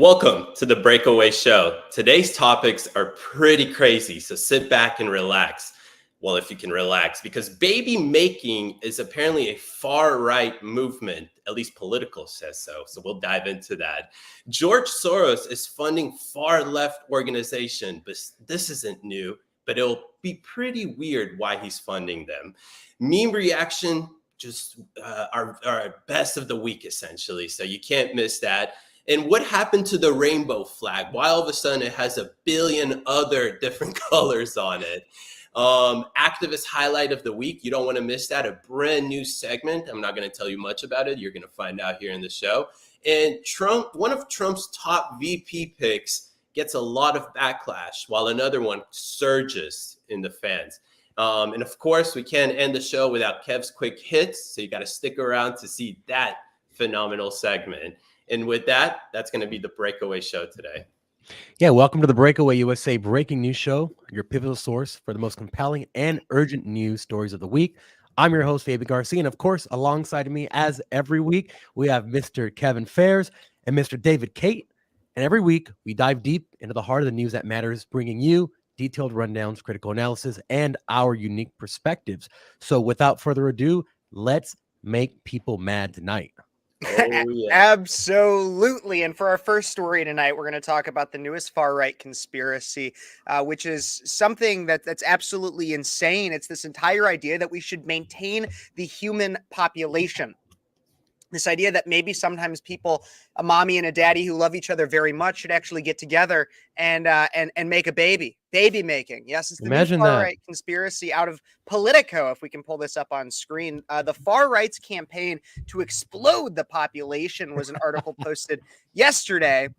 Welcome to the Breakaway Show. Today's topics are pretty crazy, so sit back and relax. Well, if you can relax, because baby making is apparently a far-right movement, at least political says so. So we'll dive into that. George Soros is funding far-left organization, but this isn't new, but it'll be pretty weird why he's funding them. Meme reaction, just our best of the week, essentially. So you can't miss that. And what happened to the rainbow flag? Why all of a sudden it has a billion other different colors on it? Activist highlight of the week. You don't want to miss that. A brand new segment. I'm not going to tell you much about it. You're going to find out here in the show. And Trump, one of Trump's top VP picks, gets a lot of backlash, while another one surges in the fans. And of course, we can't end the show without Kev's quick hits. So you got to stick around to see that phenomenal segment. And with that, that's going to be the Breakaway Show today. Yeah, welcome to the Breakaway USA breaking news show, your pivotal source for the most compelling and urgent news stories of the week. I'm your host, Fabian Garcia, and of course, alongside me, as every week, we have Mr. Kevin Fairs and Mr. David Kate. And every week, we dive deep into the heart of the news that matters, bringing you detailed rundowns, critical analysis, and our unique perspectives. So without further ado, let's make people mad tonight. Oh, yeah. Absolutely. And for our first story tonight, we're going to talk about the newest far-right conspiracy, which is something that's absolutely insane. It's this entire idea that we should maintain the human population. This idea that maybe sometimes people, a mommy and a daddy who love each other very much, should actually get together and make a baby. Baby making. Yes, it's the new far-right conspiracy out of Politico, if we can pull this up on screen. The far-right's campaign to explode the population was an article posted yesterday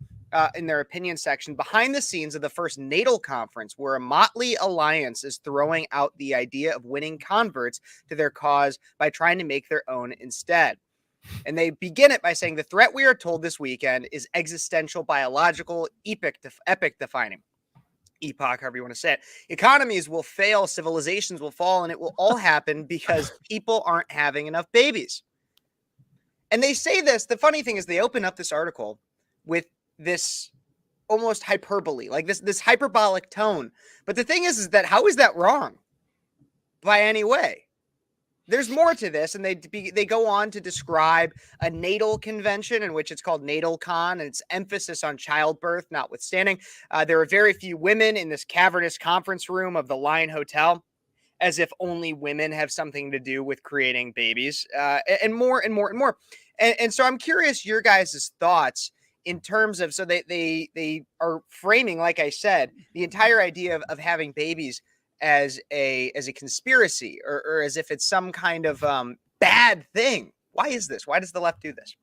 in their opinion section behind the scenes of the first natal conference, where a motley alliance is throwing out the idea of winning converts to their cause by trying to make their own instead. And they begin it by saying the threat we are told this weekend is existential, biological, epic defining. Epoch, however you want to say it. Economies will fail, civilizations will fall, and it will all happen because people aren't having enough babies. And they say this. The funny thing is they open up this article with this almost hyperbole, like this hyperbolic tone. But the thing is that how is that wrong by any way? There's more to this, and they go on to describe a natal convention in which it's called Natal Con, and its emphasis on childbirth notwithstanding. There are very few women in this cavernous conference room of the Line Hotel, as if only women have something to do with creating babies, and more and more and more. And so I'm curious your guys' thoughts in terms of, so they are framing, like I said, the entire idea of having babies as a conspiracy or as if it's some kind of bad thing. Why is this? Why does the left do this?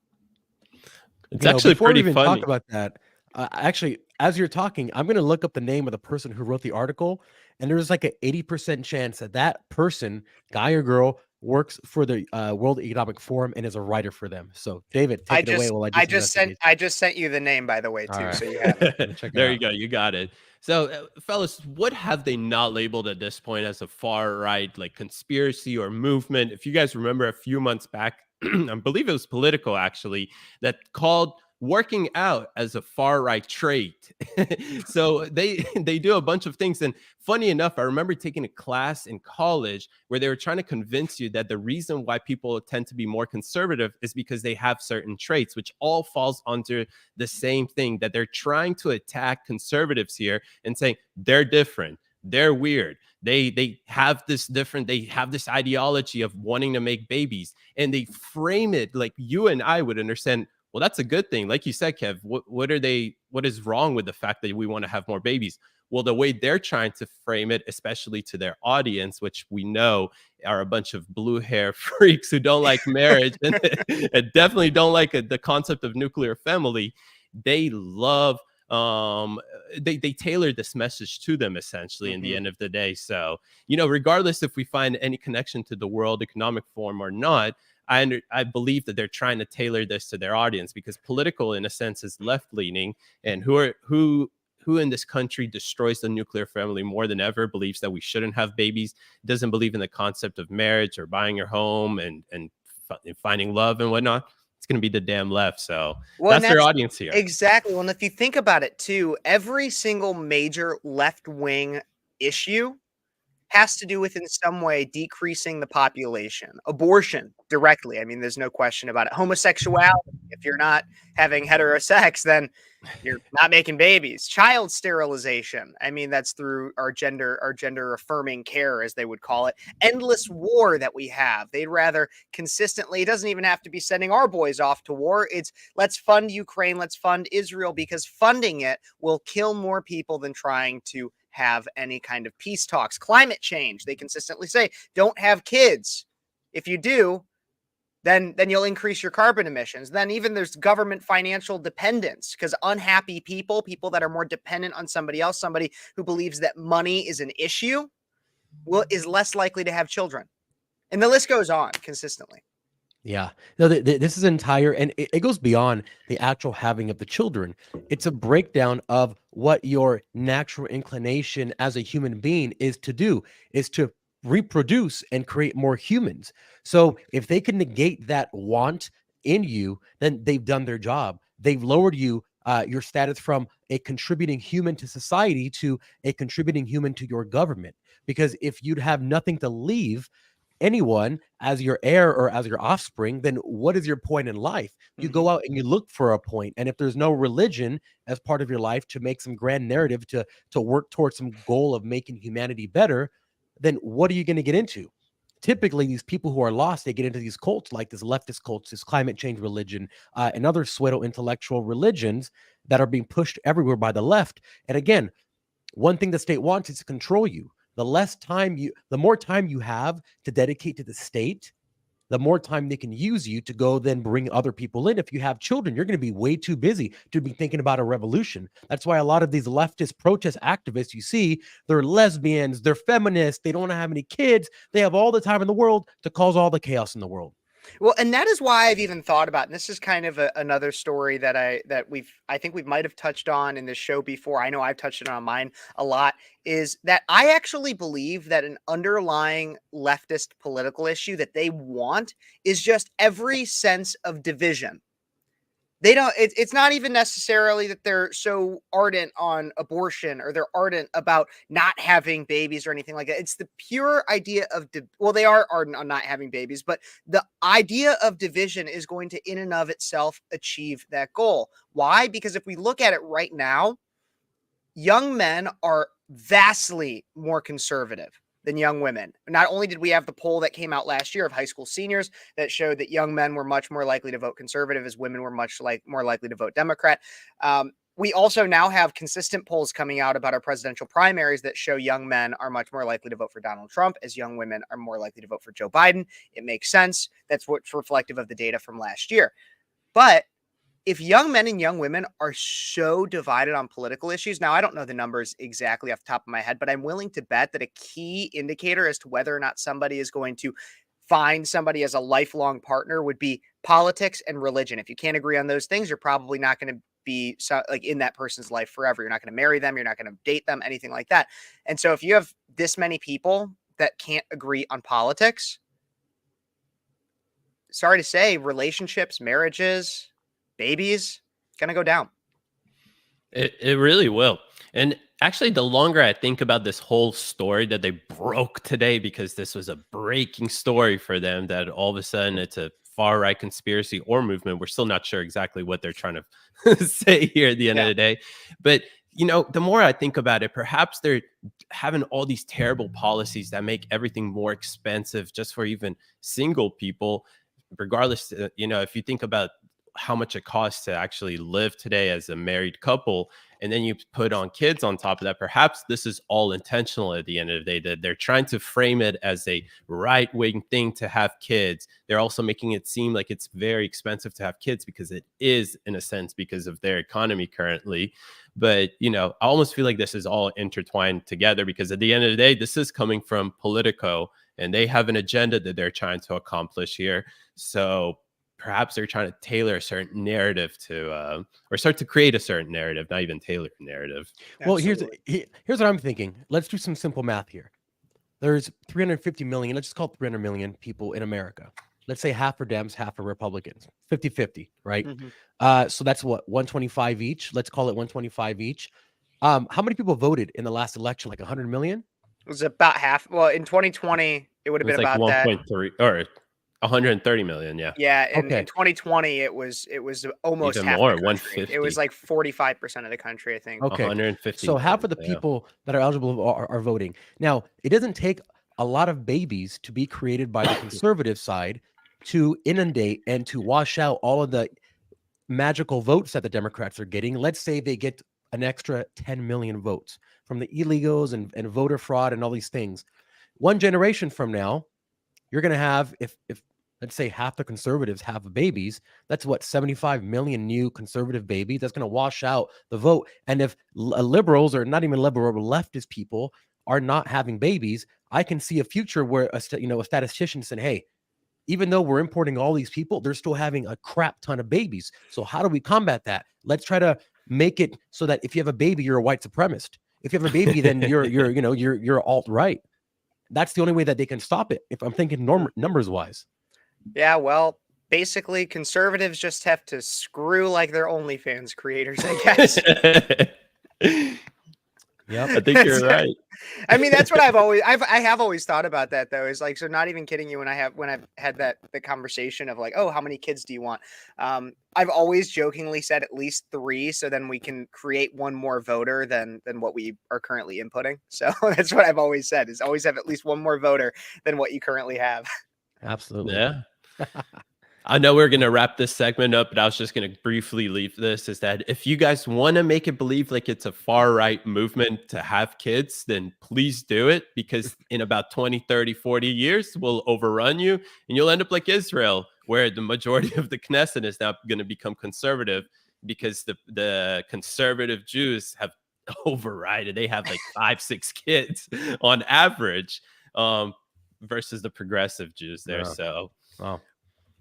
It's actually pretty funny. Talk about that. Actually, as you're talking, I'm going to look up the name of the person who wrote the article, and there's like an 80% chance that that person, guy or girl, works for the World Economic Forum and is a writer for them. So, David, take it away. While I just sent you the name, by the way, too. Right. So you have it. There you go. You got it. So, fellas, what have they not labeled at this point as a far right, like conspiracy or movement? If you guys remember a few months back, I believe it was Politico actually, that called working out as a far right trait. So they do a bunch of things. And funny enough, I remember taking a class in college where they were trying to convince you that the reason why people tend to be more conservative is because they have certain traits, which all falls under the same thing, that they're trying to attack conservatives here and saying they're different, they're weird. They have this ideology of wanting to make babies, and they frame it like you and I would understand. Well, that's a good thing. Like you said, Kev, what is wrong with the fact that we want to have more babies? Well, the way they're trying to frame it, especially to their audience, which we know are a bunch of blue hair freaks who don't like marriage and definitely don't like the concept of nuclear family. They love, they tailor this message to them essentially in the end of the day. So, regardless if we find any connection to the World Economic Forum or not, I believe that they're trying to tailor this to their audience, because Political, in a sense, is left-leaning, and who in this country destroys the nuclear family more than ever, believes that we shouldn't have babies, doesn't believe in the concept of marriage or buying your home and finding love and whatnot. It's going to be the damn left. So Well, and that's their audience here. exactly. Well, and if you think about it too, every single major left-wing issue has to do with in some way decreasing the population. Abortion directly. I mean, there's no question about it. Homosexuality. If you're not having heterosex, then you're not making babies. Child sterilization. I mean, that's through our gender affirming care, as they would call it. Endless war that we have. They'd rather consistently, it doesn't even have to be sending our boys off to war. It's let's fund Ukraine, let's fund Israel, because funding it will kill more people than trying to have any kind of peace talks. Climate change. They consistently say, don't have kids. If you do, then you'll increase your carbon emissions. Then even there's government financial dependence, because unhappy people that are more dependent on somebody else, somebody who believes that money is an issue, is less likely to have children. And the list goes on consistently. Yeah, no, this is entire, and it goes beyond the actual having of the children. It's a breakdown of what your natural inclination as a human being is to do, is to reproduce and create more humans. So if they can negate that want in you, then they've done their job. They've lowered you, your status from a contributing human to society to a contributing human to your government. Because if you'd have nothing to leave anyone as your heir or as your offspring, then what is your point in life? You go out and you look for a point. And if there's no religion as part of your life to make some grand narrative to work towards some goal of making humanity better, then what are you going to get into? Typically, these people who are lost, they get into these cults like this leftist cults, this climate change religion, and other pseudo-intellectual religions that are being pushed everywhere by the left. And again, one thing the state wants is to control you. The more time you have to dedicate to the state, the more time they can use you to go then bring other people in. If you have children, you're going to be way too busy to be thinking about a revolution. That's why a lot of these leftist protest activists you see, they're lesbians, they're feminists, they don't want to have any kids. They have all the time in the world to cause all the chaos in the world. Well, and that is why I've even thought about, and this is kind of another story that I think we might have touched on in this show before. I know I've touched on mine a lot, is that I actually believe that an underlying leftist political issue that they want is just every sense of division. They don't, it's not even necessarily that they're so ardent on abortion or they're ardent about not having babies or anything like that. It's the pure idea of, well, they are ardent on not having babies, but the idea of division is going to in and of itself achieve that goal. Why? Because if we look at it right now, young men are vastly more conservative than young women. Not only did we have the poll that came out last year of high school seniors that showed that young men were much more likely to vote conservative as women were much more likely to vote Democrat. We also now have consistent polls coming out about our presidential primaries that show young men are much more likely to vote for Donald Trump as young women are more likely to vote for Joe Biden. It makes sense. That's what's reflective of the data from last year. But if young men and young women are so divided on political issues, now I don't know the numbers exactly off the top of my head, but I'm willing to bet that a key indicator as to whether or not somebody is going to find somebody as a lifelong partner would be politics and religion. If you can't agree on those things, you're probably not going to be like in that person's life forever. You're not going to marry them. You're not going to date them, anything like that. And so if you have this many people that can't agree on politics, sorry to say, relationships, marriages, babies, gonna go down. It really will. And actually, the longer I think about this whole story that they broke today, because this was a breaking story for them, that all of a sudden it's a far right conspiracy or movement. We're still not sure exactly what they're trying to say here at the end of the day. But you know, the more I think about it, perhaps they're having all these terrible policies that make everything more expensive just for even single people, regardless. You know, if you think about how much it costs to actually live today as a married couple, and then you put on kids on top of that, perhaps this is all intentional at the end of the day, that they're trying to frame it as a right-wing thing to have kids. They're also making it seem like it's very expensive to have kids, because it is, in a sense, because of their economy currently. But, you know, I almost feel like this is all intertwined together, because at the end of the day, this is coming from Politico, and they have an agenda that they're trying to accomplish here. So perhaps they're trying to tailor a certain narrative to, or start to create a certain narrative, not even tailor a narrative. Well, here's what I'm thinking. Let's do some simple math here. There's 350 million, let's just call it 300 million people in America. let's say half for Dems, half for Republicans, 50-50, right? Mhm. So that's what, 125 each. Let's call it 125 each. How many people voted in the last election? Like 100 million? It was about half. Well, in 2020, it would It have was been like about that. 1.3 or 130 million. Yeah. Yeah, in Okay. 2020, it was almost Even half more, the country. It was 150. like 45% of the country, I think. Okay. 150 So half million. of the Yeah. people that are eligible are voting. Now, it doesn't take a lot of babies to be created by the conservative side to inundate and to wash out all of the magical votes that the Democrats are getting. Let's say they get an extra 10 million votes from the illegals and voter fraud and all these things. One generation from now, you're going to have, if let's say half the conservatives have babies, that's what, 75 million new conservative babies. That's going to wash out the vote. And if liberals, or not even liberal, but leftist people are not having babies, I can see a future where a statistician said, hey, even though we're importing all these people, they're still having a crap ton of babies. So how do we combat that? Let's try to make it so that if you have a baby, you're a white supremacist. If you have a baby, then you're alt-right. That's the only way that they can stop it, if I'm thinking numbers wise. Yeah, well, basically, conservatives just have to screw like their OnlyFans creators, I guess. Yep. I think you're right. I mean, that's what I have always thought about that though. Is like, so not even kidding you, when I've had the conversation of like, oh, how many kids do you want? I've always jokingly said at least 3, so then we can create one more voter than what we are currently inputting. So that's what I've always said, is always have at least one more voter than what you currently have. Absolutely. Yeah. I know we're going to wrap this segment up, but I was just going to briefly leave this, is that if you guys want to make it believe like it's a far right movement to have kids, then please do it, because in about 20, 30, 40 years, we'll overrun you and you'll end up like Israel, where the majority of the Knesset is now going to become conservative because the conservative Jews have overridden. They have like 5, 6 kids on average, versus the progressive Jews there. Yeah. So, Wow.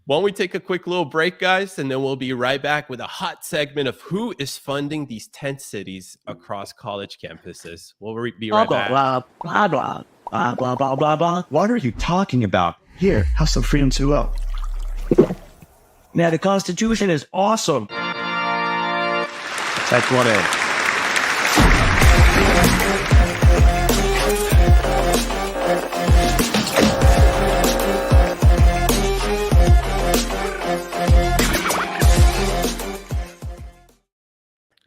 why don't we take a quick little break, guys, and then we'll be right back with a hot segment of who is funding these tent cities across college campuses. We'll be right back. Blah, blah, blah, blah, blah, blah, blah, blah. What are you talking about? Here, have some Freedom 2.0. Now, the Constitution is awesome. That's what it is.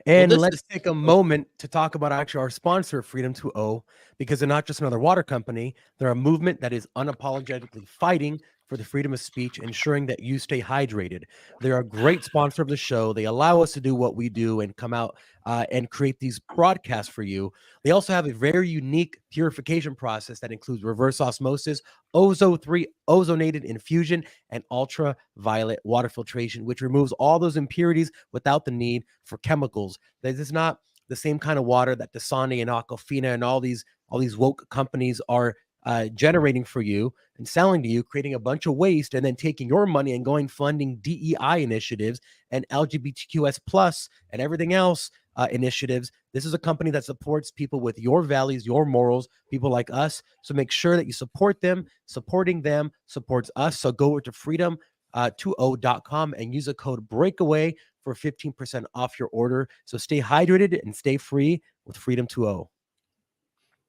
And let's take a moment to talk about actually our sponsor, Freedom 2.0, because they're not just another water company. They're a movement that is unapologetically fighting for the freedom of speech, ensuring that you stay hydrated. They're a great sponsor of the show. They allow us to do what we do and come out and create these broadcasts for you. They also have a very unique purification process that includes reverse osmosis, ozone-3 ozonated infusion, and ultraviolet water filtration, which removes all those impurities without the need for chemicals. This is not the same kind of water that Dasani and Aquafina and all these woke companies are generating for you and selling to you, creating a bunch of waste, and then taking your money and going funding DEI initiatives and LGBTQS plus and everything else initiatives. This is a company that supports people with your values, your morals, people like us. So make sure that you support them. Supporting them supports us. So go over to freedom20.com and use a code BREAKAWAY for 15% off your order. So stay hydrated and stay free with Freedom 2.0.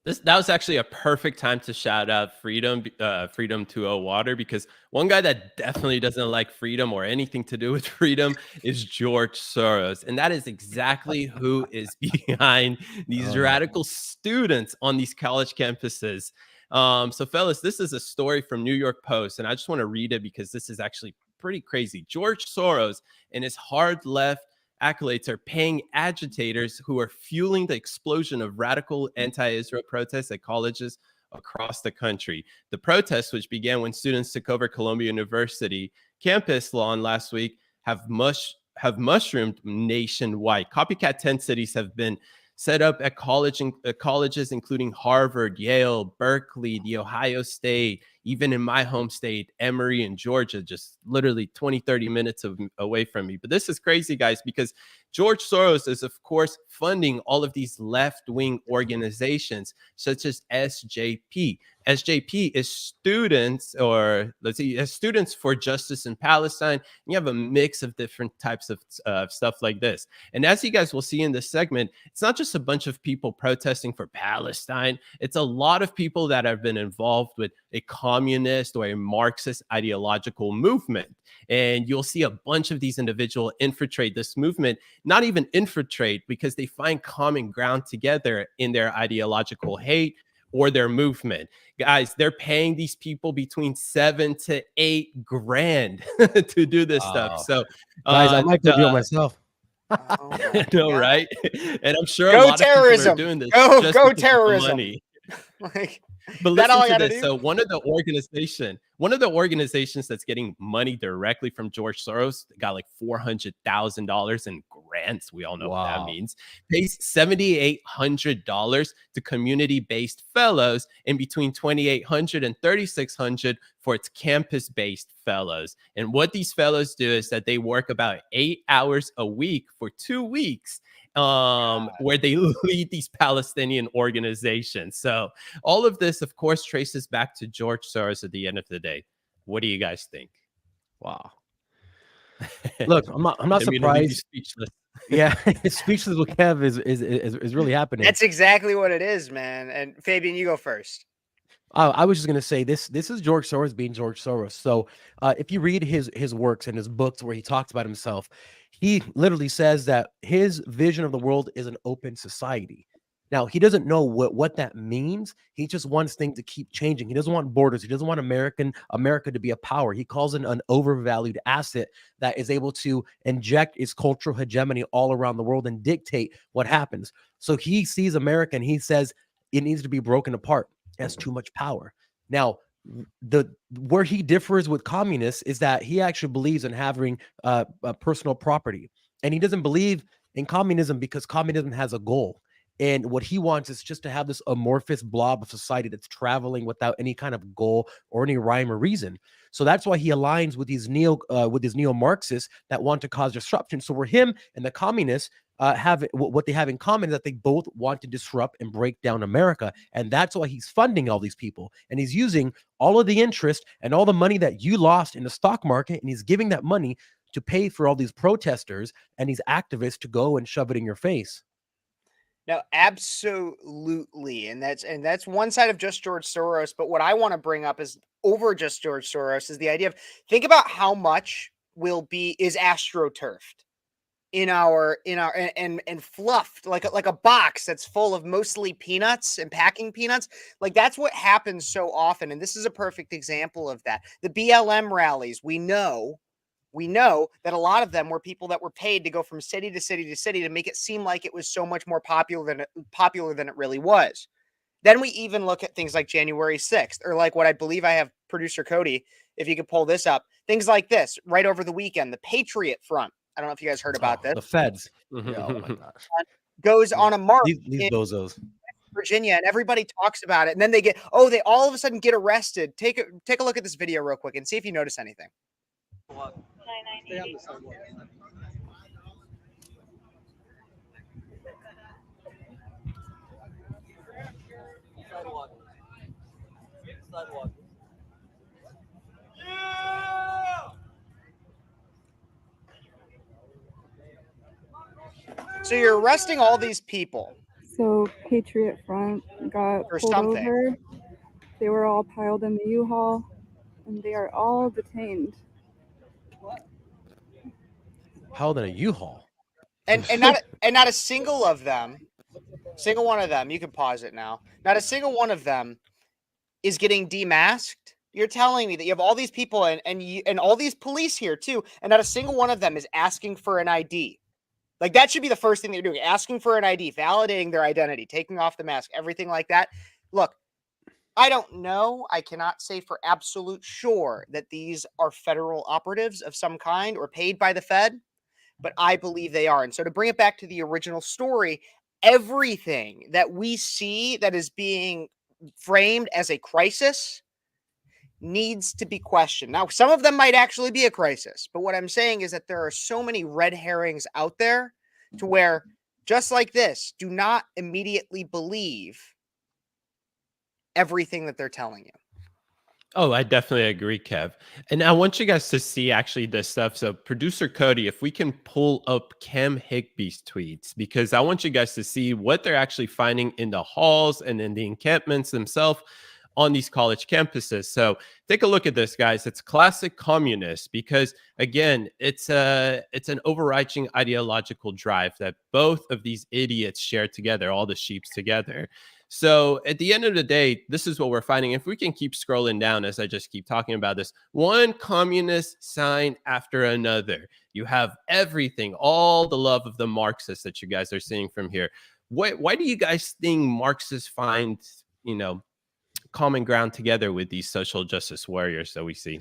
That was actually a perfect time to shout out Freedom 2.0 water, because one guy that definitely doesn't like freedom or anything to do with freedom is George Soros. And that is exactly who is behind these radical students on these college campuses. So fellas, this is a story from New York Post, and I just want to read it because this is actually pretty crazy. George Soros and his hard left accolades are paying agitators who are fueling the explosion of radical anti-Israel protests at colleges across the country. The protests, which began when students took over Columbia University campus lawn last week, have mushroomed nationwide. Copycat tent cities have been set up at colleges including Harvard, Yale, Berkeley, the Ohio State, even in my home state, Emory in Georgia, just literally 20, 30 minutes away from me. But this is crazy, guys, because George Soros is, of course, funding all of these left-wing organizations such as SJP. SJP is students, or let's see, Students for Justice in Palestine. You have a mix of different types of stuff like this. And as you guys will see in this segment, it's not just a bunch of people protesting for Palestine. It's a lot of people that have been involved with a communist or a Marxist ideological movement. And you'll see a bunch of these individuals infiltrate this movement, not even infiltrate, because they find common ground together in their ideological hate or their movement. Guys, they're paying these people between 7 to 8 grand to do this stuff. So, guys, I might go do it myself. Oh no, right? And I'm sure a Go lot of people terrorism. are doing this Go just because of the terrorism. money. Like, But that all I listen to gotta this. do? So one of the organizations that's getting money directly from George Soros got like $400,000 in grants. We all know what that Wow. means. Pays $7,800 to community-based fellows, and between $2,800 and $3,600 for its campus-based fellows. And what these fellows do is that they work about 8 hours a week for 2 weeks, where they lead these Palestinian organizations. So all of this, of course, traces back to George Soros at the end of the day. What do you guys think? Wow. Look, I'm not I mean, it'll leave you surprised. speechless. Yeah, speechless with Kev is really happening. That's exactly what it is, man. And Fabian, you go first. I was just gonna say this is George Soros being George Soros. So if you read his works and his books where he talks about himself, he literally says that his vision of the world is an open society. Now, he doesn't know what that means. He just wants things to keep changing. He doesn't want borders. He doesn't want America to be a power. He calls it an overvalued asset that is able to inject its cultural hegemony all around the world and dictate what happens. So he sees America and he says it needs to be broken apart. It has too much power. Now, where he differs with communists is that he actually believes in having personal property, and he doesn't believe in communism because communism has a goal. And what he wants is just to have this amorphous blob of society that's traveling without any kind of goal or any rhyme or reason. So that's why he aligns with these neo-Marxists that want to cause disruption. So for him and the communists have what they have in common is that they both want to disrupt and break down America. And that's why he's funding all these people. And he's using all of the interest and all the money that you lost in the stock market, and he's giving that money to pay for all these protesters and these activists to go and shove it in your face. No, absolutely. And that's one side of just George Soros. But what I want to bring up is over just George Soros is the idea of, think about how much is astroturfed in our and fluffed like a box that's full of mostly peanuts and packing peanuts. Like, that's what happens so often. And this is a perfect example of that. The BLM rallies, we know that a lot of them were people that were paid to go from city to city to city to make it seem like it was so much more popular than it really was. Then we even look at things like January 6th, or like what I believe I have producer Cody, if you could pull this up, things like this right over the weekend, the Patriot Front. I don't know if you guys heard about this. The feds. Mhm. Oh my gosh. Goes on a march These in bozos. Virginia, and everybody talks about it. And then they all of a sudden get arrested. Take a look at this video real quick and see if you notice anything. Stay on the sidewalk. Sidewalk. So you're arresting all these people So Patriot Front got for pulled something. over. They were all piled in the U-Haul, and they are all detained. Held in a U-Haul. And not a single one of them, you can pause it now. Not a single one of them is getting demasked. You're telling me that you have all these people and all these police here too, and not a single one of them is asking for an ID. Like, that should be the first thing they're doing, asking for an ID, validating their identity, taking off the mask, everything like that. Look, I don't know. I cannot say for absolute sure that these are federal operatives of some kind or paid by the Fed, but I believe they are. And so to bring it back to the original story, everything that we see that is being framed as a crisis needs to be questioned. Now, some of them might actually be a crisis, but what I'm saying is that there are so many red herrings out there to where, just like this, do not immediately believe everything that they're telling you. Oh, I definitely agree, Kev. And I want you guys to see actually this stuff. So, producer Cody, if we can pull up Cam Higby's tweets, because I want you guys to see what they're actually finding in the halls and in the encampments themselves on these college campuses. So, take a look at this, guys. It's classic communist because, again, it's an overarching ideological drive that both of these idiots share together, all the sheeps together. So at the end of the day, this is what we're finding. If we can keep scrolling down as I just keep talking about this, one communist sign after another. You have everything, all the love of the Marxists that you guys are seeing from here. Why do you guys think Marxists find, common ground together with these social justice warriors that we see?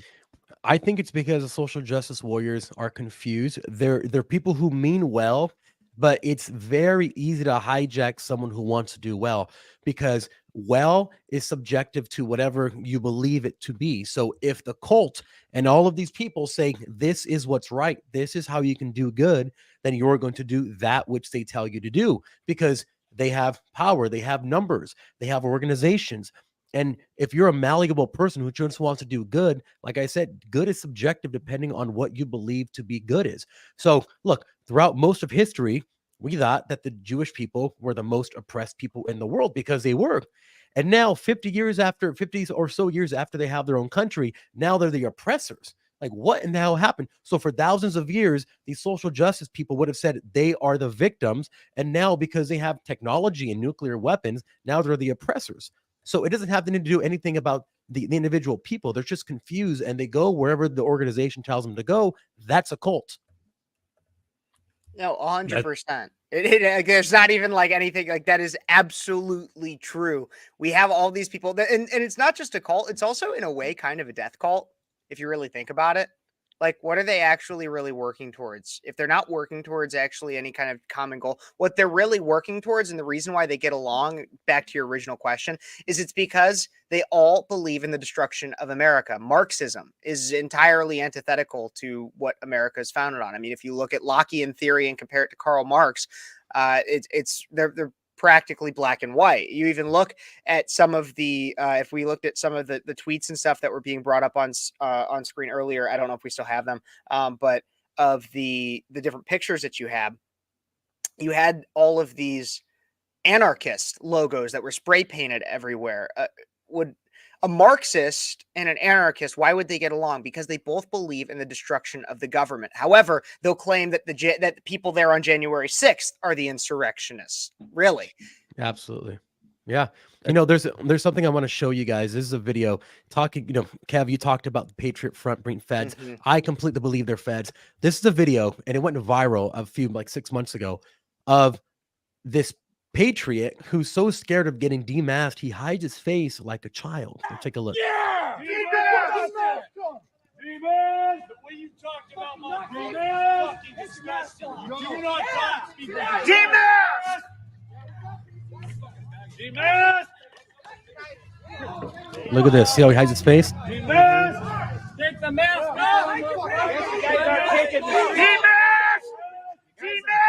I think it's because the social justice warriors are confused. They're people who mean well, but it's very easy to hijack someone who wants to do well, because well is subjective to whatever you believe it to be. So if the cult and all of these people say this is what's right, this is how you can do good, then you're going to do that which they tell you to do, because they have power, they have numbers, they have organizations. And if you're a malleable person who just wants to do good, like I said, good is subjective depending on what you believe to be good is. So look, throughout most of history, we thought that the Jewish people were the most oppressed people in the world, because they were. And now 50 or so years after they have their own country, now they're the oppressors. Like, what in the hell happened? So for thousands of years, these social justice people would have said they are the victims. And now, because they have technology and nuclear weapons, now they're the oppressors. So it doesn't have to do anything about the individual people. They're just confused, and they go wherever the organization tells them to go. That's a cult. No, 100%. There's not even like anything like that. Is absolutely true. We have all these people that, and it's not just a cult. It's also in a way kind of a death cult, if you really think about it. Like, what are they actually really working towards? If they're not working towards actually any kind of common goal, what they're really working towards, and the reason why they get along, back to your original question, is it's because they all believe in the destruction of America. Marxism is entirely antithetical to what America is founded on. I mean, if you look at Lockean theory and compare it to Karl Marx, they're practically black and white. You even look at some of the if we looked at some of the tweets and stuff that were being brought up on screen earlier. I don't know if we still have them, but of the different pictures that you had all of these anarchist logos that were spray painted everywhere. Would a Marxist and an anarchist, why would they get along? Because they both believe in the destruction of the government. However, they'll claim that that the people there on January 6th are the insurrectionists. Really? Absolutely. Yeah. There's something I want to show you guys. This is a video talking, Kev, you talked about the Patriot Front being feds. Mhm. I completely believe they're feds. This is a video, and it went viral like 6 months ago, of this patriot who's so scared of getting demasked, he hides his face like a child. Take a look. Yeah! Demask! The way you talked about my brother is fucking disgusting. You do not talk to me like that. Demask! Look at this. See how he hides his face? Demask! Take the mask off! Demask! Demask!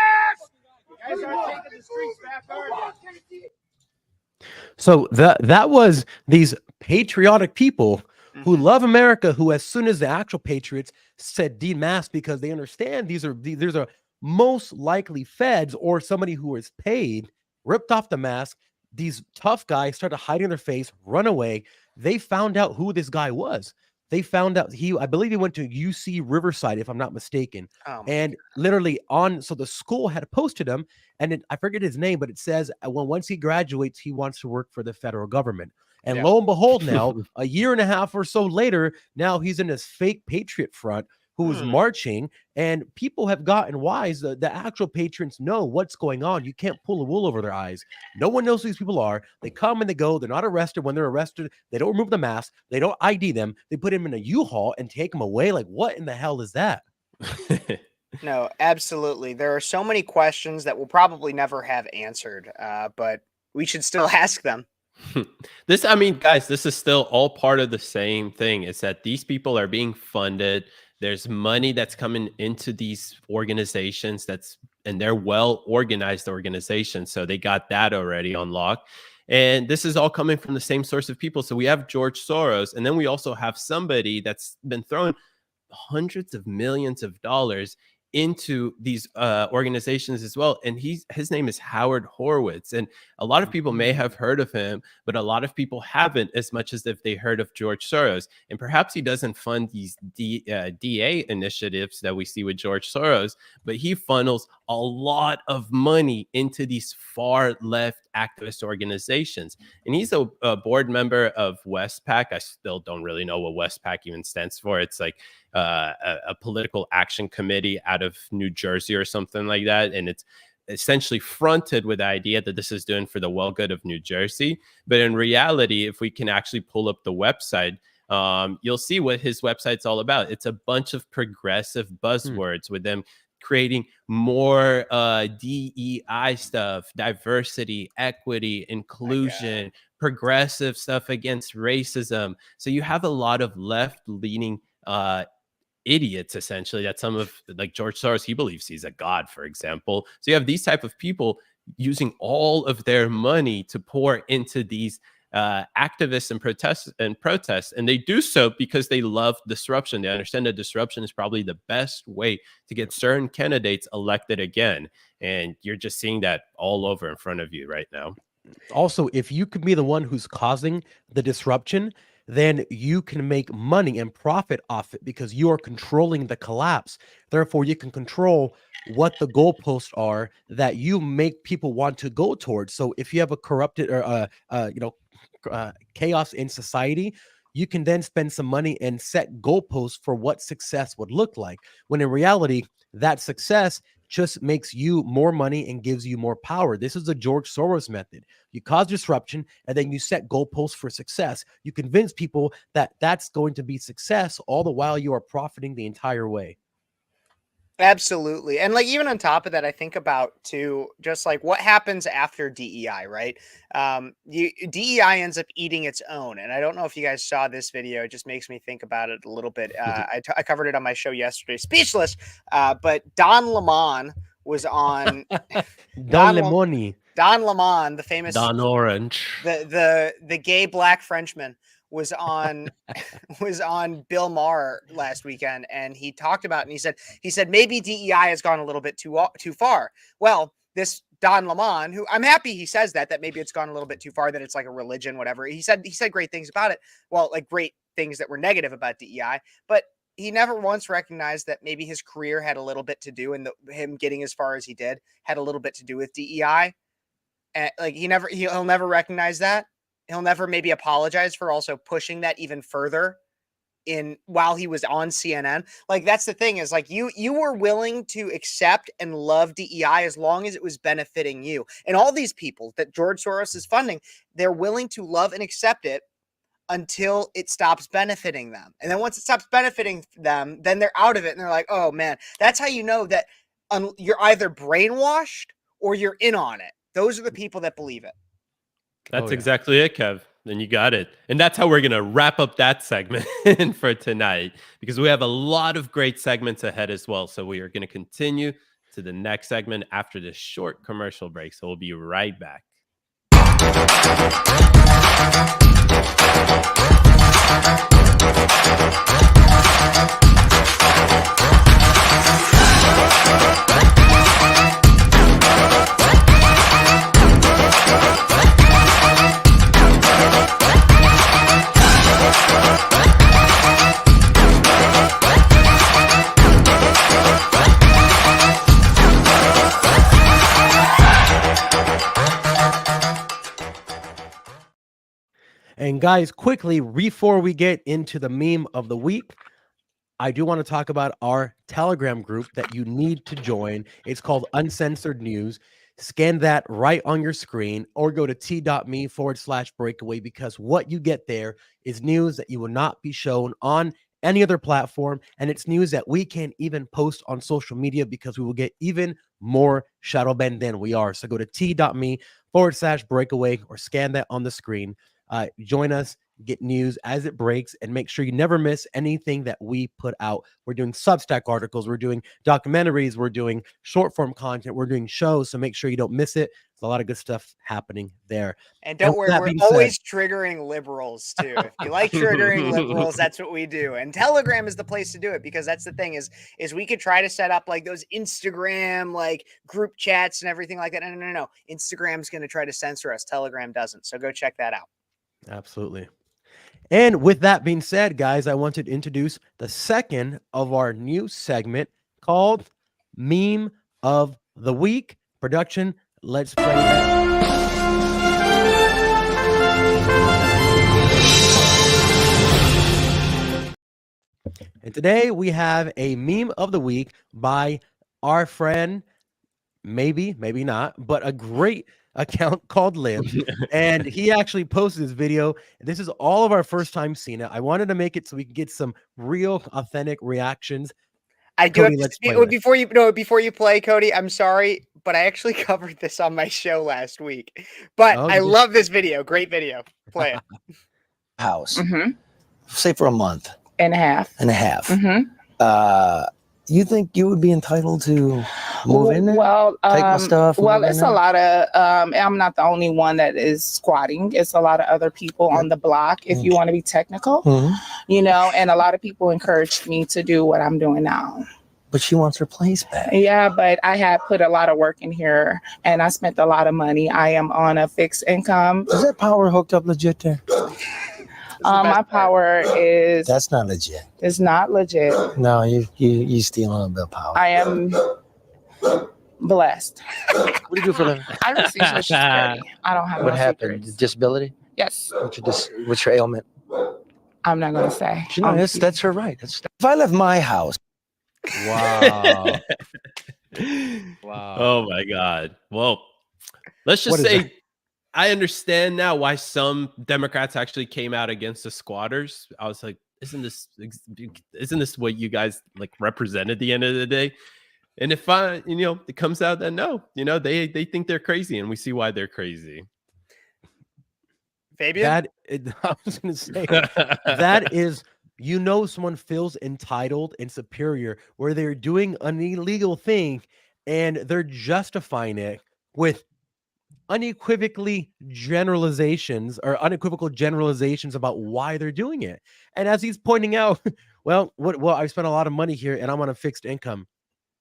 So that was these patriotic people who love America, who, as soon as the actual patriots said demask, because they understand these are most likely feds or somebody who is paid, ripped off the mask. These tough guys started hiding their face, run away. They found out who this guy was. They found out I believe he went to UC Riverside, if I'm not mistaken. And literally so the school had posted him, and I forget his name, but it says once he graduates, he wants to work for the federal government. And lo and behold, now a year and a half or so later, now he's in this fake Patriot Front who's marching, and people have gotten wise. The actual patrons know what's going on. You can't pull the wool over their eyes. No one knows who these people are. They come and they go. They're not arrested. When they're arrested, they don't remove the mask. They don't ID them. They put them in a U-Haul and take them away. Like, what in the hell is that? No, absolutely. There are so many questions that we'll probably never have answered, but we should still ask them. Guys, this is still all part of the same thing. It's that these people are being funded. There's money that's coming into these organizations and they're well organized organizations. So they got that already on lock. And this is all coming from the same source of people. So we have George Soros, and then we also have somebody that's been throwing hundreds of millions of dollars into these organizations as well. And his name is Howard Horowitz. And a lot of people may have heard of him, but a lot of people haven't, as much as if they heard of George Soros. And perhaps he doesn't fund these DA initiatives that we see with George Soros, but he funnels a lot of money into these far left activist organizations. And he's a board member of Westpac. I still don't really know what Westpac even stands for. It's like a political action committee out of New Jersey or something like that. And it's essentially fronted with the idea that this is doing for the well good of New Jersey. But in reality, if we can actually pull up the website, you'll see what his website's all about. It's a bunch of progressive buzzwords with them creating more DEI stuff, diversity, equity, inclusion, progressive stuff against racism. So you have a lot of left-leaning idiots, essentially, that some of, like George Soros, he believes he's a god, for example. So you have these type of people using all of their money to pour into these activists and protests, and they do so because they love disruption. They understand that disruption is probably the best way to get certain candidates elected again, and you're just seeing that all over in front of you right now. Also, if you could be the one who's causing the disruption, then you can make money and profit off it because you are controlling the collapse. Therefore, you can control what the goalposts are that you make people want to go towards. So if you have a corrupted or chaos in society, you can then spend some money and set goalposts for what success would look like. When in reality, that success just makes you more money and gives you more power. This is the George Soros method. You cause disruption and then you set goalposts for success. You convince people that that's going to be success, all the while you are profiting the entire way. Absolutely. And like, even on top of that, I think about too, just like what happens after DEI, right? DEI ends up eating its own. And I don't know if you guys saw this video. It just makes me think about it a little bit. I covered it on my show yesterday, Speechless. But Don Lemon was on Don Lemoni. Don Lemon, the famous Don Orange, the gay black Frenchman, was on Bill Maher last weekend, and he talked about it, and he said maybe DEI has gone a little bit too far. Well, this Don Lemon, who I'm happy he says that maybe it's gone a little bit too far, that it's like a religion, whatever. He said great things about it. Well, like great things that were negative about DEI, but he never once recognized that maybe his career had a little bit to do, and him getting as far as he did had a little bit to do with DEI. And like he'll never recognize that. He'll never maybe apologize for also pushing that even further while he was on CNN. Like, that's the thing, is like you were willing to accept and love DEI as long as it was benefiting you. And all these people that George Soros is funding, they're willing to love and accept it until it stops benefiting them. And then once it stops benefiting them, then they're out of it and they're like, oh man, that's how you know that you're either brainwashed or you're in on it. Those are the people that believe it. That's exactly it, Kev. Then you got it. And that's how we're going to wrap up that segment for tonight, because we have a lot of great segments ahead as well. So we are going to continue to the next segment after this short commercial break. So we'll be right back. And guys, quickly, before we get into the meme of the week, I do want to talk about our Telegram group that you need to join. It's called Uncensored News. Scan that right on your screen or go to t.me/breakaway, because what you get there is news that you will not be shown on any other platform. And it's news that we can't even post on social media because we will get even more shadow banned than we are. So go to t.me/breakaway or scan that on the screen. Join us get news as it breaks, and make sure you never miss anything that we put out. We're doing Substack articles, we're doing documentaries, we're doing short form content, we're doing shows. So make sure you don't miss it. There's a lot of good stuff happening there. And don't with worry, that we're being said- always triggering liberals too. If you like triggering liberals, that's what we do. And Telegram is the place to do it, because that's the thing is we could try to set up like those Instagram like group chats and everything like that. No. Instagram's going to try to censor us. Telegram doesn't. So go check that out. Absolutely. And with that being said, guys, I want to introduce the second of our new segment called Meme of the Week. Production, let's play that. And today we have a meme of the week by our friend, maybe not, but a great account called Liv. And he actually posted this video. This is all of our first time seeing it. I wanted to make it so we can get some real authentic reactions. I do Cody, have let's to, play before you play, Cody, I'm sorry, but I actually covered this on my show last week. But Oh, I you did? love this video. Great video. Play it. House, Mm-hmm. say for a month And a half. and a half. Mm-hmm. You think you would be entitled to move in there? Well, Take my stuff, Well, move in it's there? a lot of. I'm not the only one that is squatting. It's a lot of other people on the block. If you want to be technical, Mhm. and a lot of people encouraged me to do what I'm doing now. But she wants her place back. Yeah, but I had put a lot of work in here, and I spent a lot of money. I am on a fixed income. Is that power hooked up legit there? My power is That's not legit. not legit. No, you stealing a bit of power. I am blessed. What do you do for a living? I receive Social Security. I don't have What no happened? secrets. Disability? Yes, What's your ailment? I'm not gonna say. No, that's her right. If I left my house, Wow. Wow. Oh my God. Well, let's What just is say that? I understand now why some Democrats actually came out against the squatters. I was like, isn't this what you guys like represent at the end of the day? And if it comes out that no, they think they're crazy, and we see why they're crazy. Fabian? I was going to say that is, someone feels entitled and superior where they're doing an illegal thing and they're justifying it with unequivocal generalizations about why they're doing it. And as he's pointing out, well, I spent a lot of money here and I'm on a fixed income,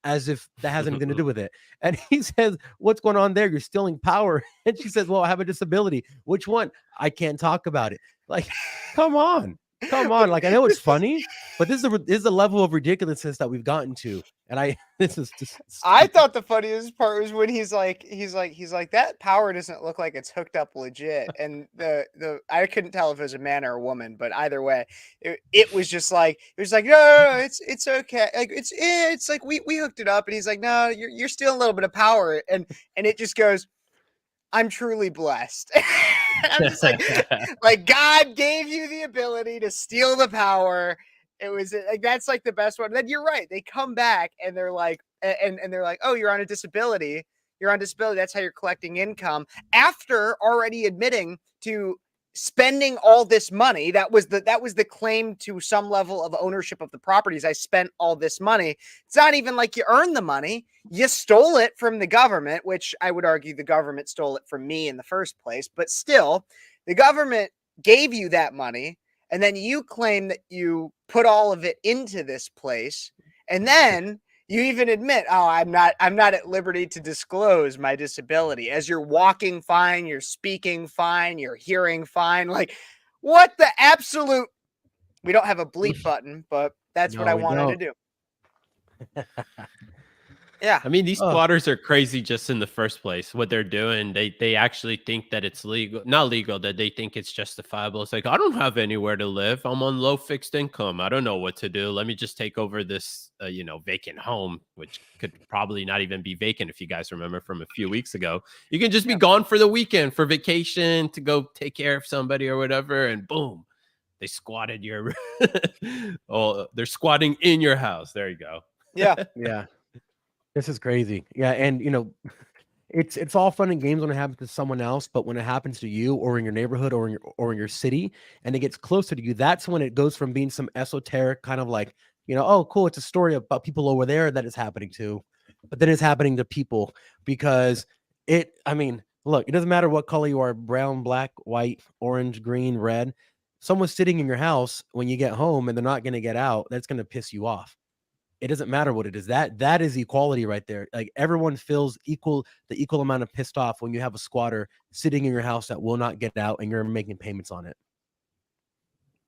as if that has anything to do with it. And he says, what's going on there? You're stealing power. And she says, well, I have a disability. Which one? I can't talk about it. Like, come on. Like, I know it's funny, but this is the level of ridiculousness that we've gotten to. And this is just I thought the funniest part was when he's like that power doesn't look like it's hooked up legit, and the I couldn't tell if it was a man or a woman, but either way, it was just like no, it's okay, like it's like we hooked it up, and he's like, no, you're stealing a little bit of power, and it just goes, I'm truly blessed. I'm just like God gave you the ability to steal the power. It was like, that's like the best one. Then you're right. They come back and they're like, and they're like, oh, you're on disability. That's how you're collecting income, after already admitting to spending all this money. That was the claim to some level of ownership of the properties. I spent all this money. It's not even like you earned the money. You stole it from the government, which I would argue the government stole it from me in the first place. But still, the government gave you that money. And then you claim that you put all of it into this place. And then you even admit, oh, I'm not at liberty to disclose my disability. As you're walking fine, you're speaking fine, you're hearing fine. Like, what the absolute? We don't have a bleep button, but that's what I wanted to do. Yeah. I mean, these squatters are crazy just in the first place. What they're doing, they actually think that it's not legal, that they think it's justifiable. It's like, I don't have anywhere to live. I'm on low fixed income. I don't know what to do. Let me just take over this, vacant home, which could probably not even be vacant. If you guys remember from a few weeks ago, you can just be gone for the weekend for vacation to go take care of somebody or whatever. And boom, they squatted your, they're squatting in your house. There you go. Yeah. yeah. This is crazy. Yeah. And, it's all fun and games when it happens to someone else, but when it happens to you or in your neighborhood or in your city and it gets closer to you, that's when it goes from being some esoteric kind of like, oh, cool, it's a story about people over there that is happening to, but then it's happening to people because I mean, look, it doesn't matter what color you are, brown, black, white, orange, green, red. Someone's sitting in your house when you get home and they're not going to get out. That's going to piss you off. It doesn't matter what it is. That is equality right there. Like everyone feels the equal amount of pissed off when you have a squatter sitting in your house that will not get out and you're making payments on it.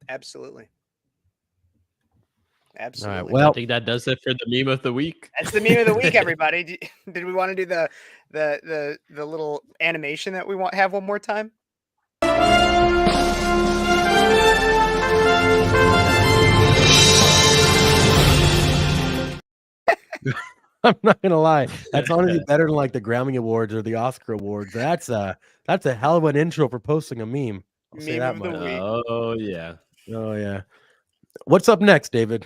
Absolutely. All Absolutely. right. Well, I think that does it for the meme of the week. That's the meme of the week, everybody. Did we want to do the little animation that we have one more time? I'm not gonna lie. That's honestly better than like the Grammy Awards or the Oscar Awards. That's a hell of an intro for posting a meme. I'll say Meme that of the much. week. Oh yeah. Oh yeah. What's up next, David?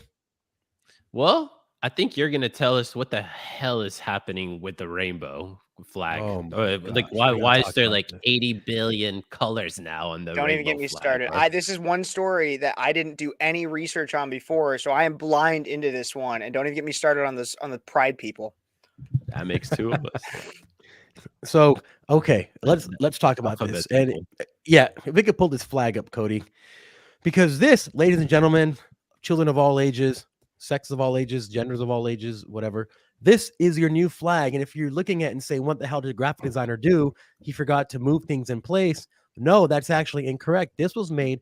Well, I think you're gonna tell us what the hell is happening with the rainbow flag. Oh my Like gosh, we gotta why is talk there about like this. 80 billion colors now on the Don't even get rainbow me flag, started. bro? This is one story that I didn't do any research on before, so I am blind into this one. And don't even get me started on the pride people. That makes two of us. So okay, let's talk about Alphabet this. And people. yeah, if we could pull this flag up, Cody, because this, ladies and gentlemen, children of all ages, sexes of all ages, genders of all ages, whatever, this is your new flag. And if you're looking at it and say, what the hell did the graphic designer do? He forgot to move things in place. No, that's actually incorrect. This was made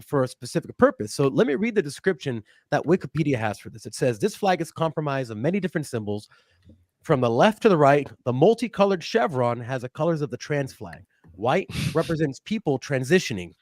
for a specific purpose. So let me read the description that Wikipedia has for this. It says this flag is comprised of many different symbols. From the left to the right, the multicolored chevron has the colors of the trans flag. White represents people transitioning,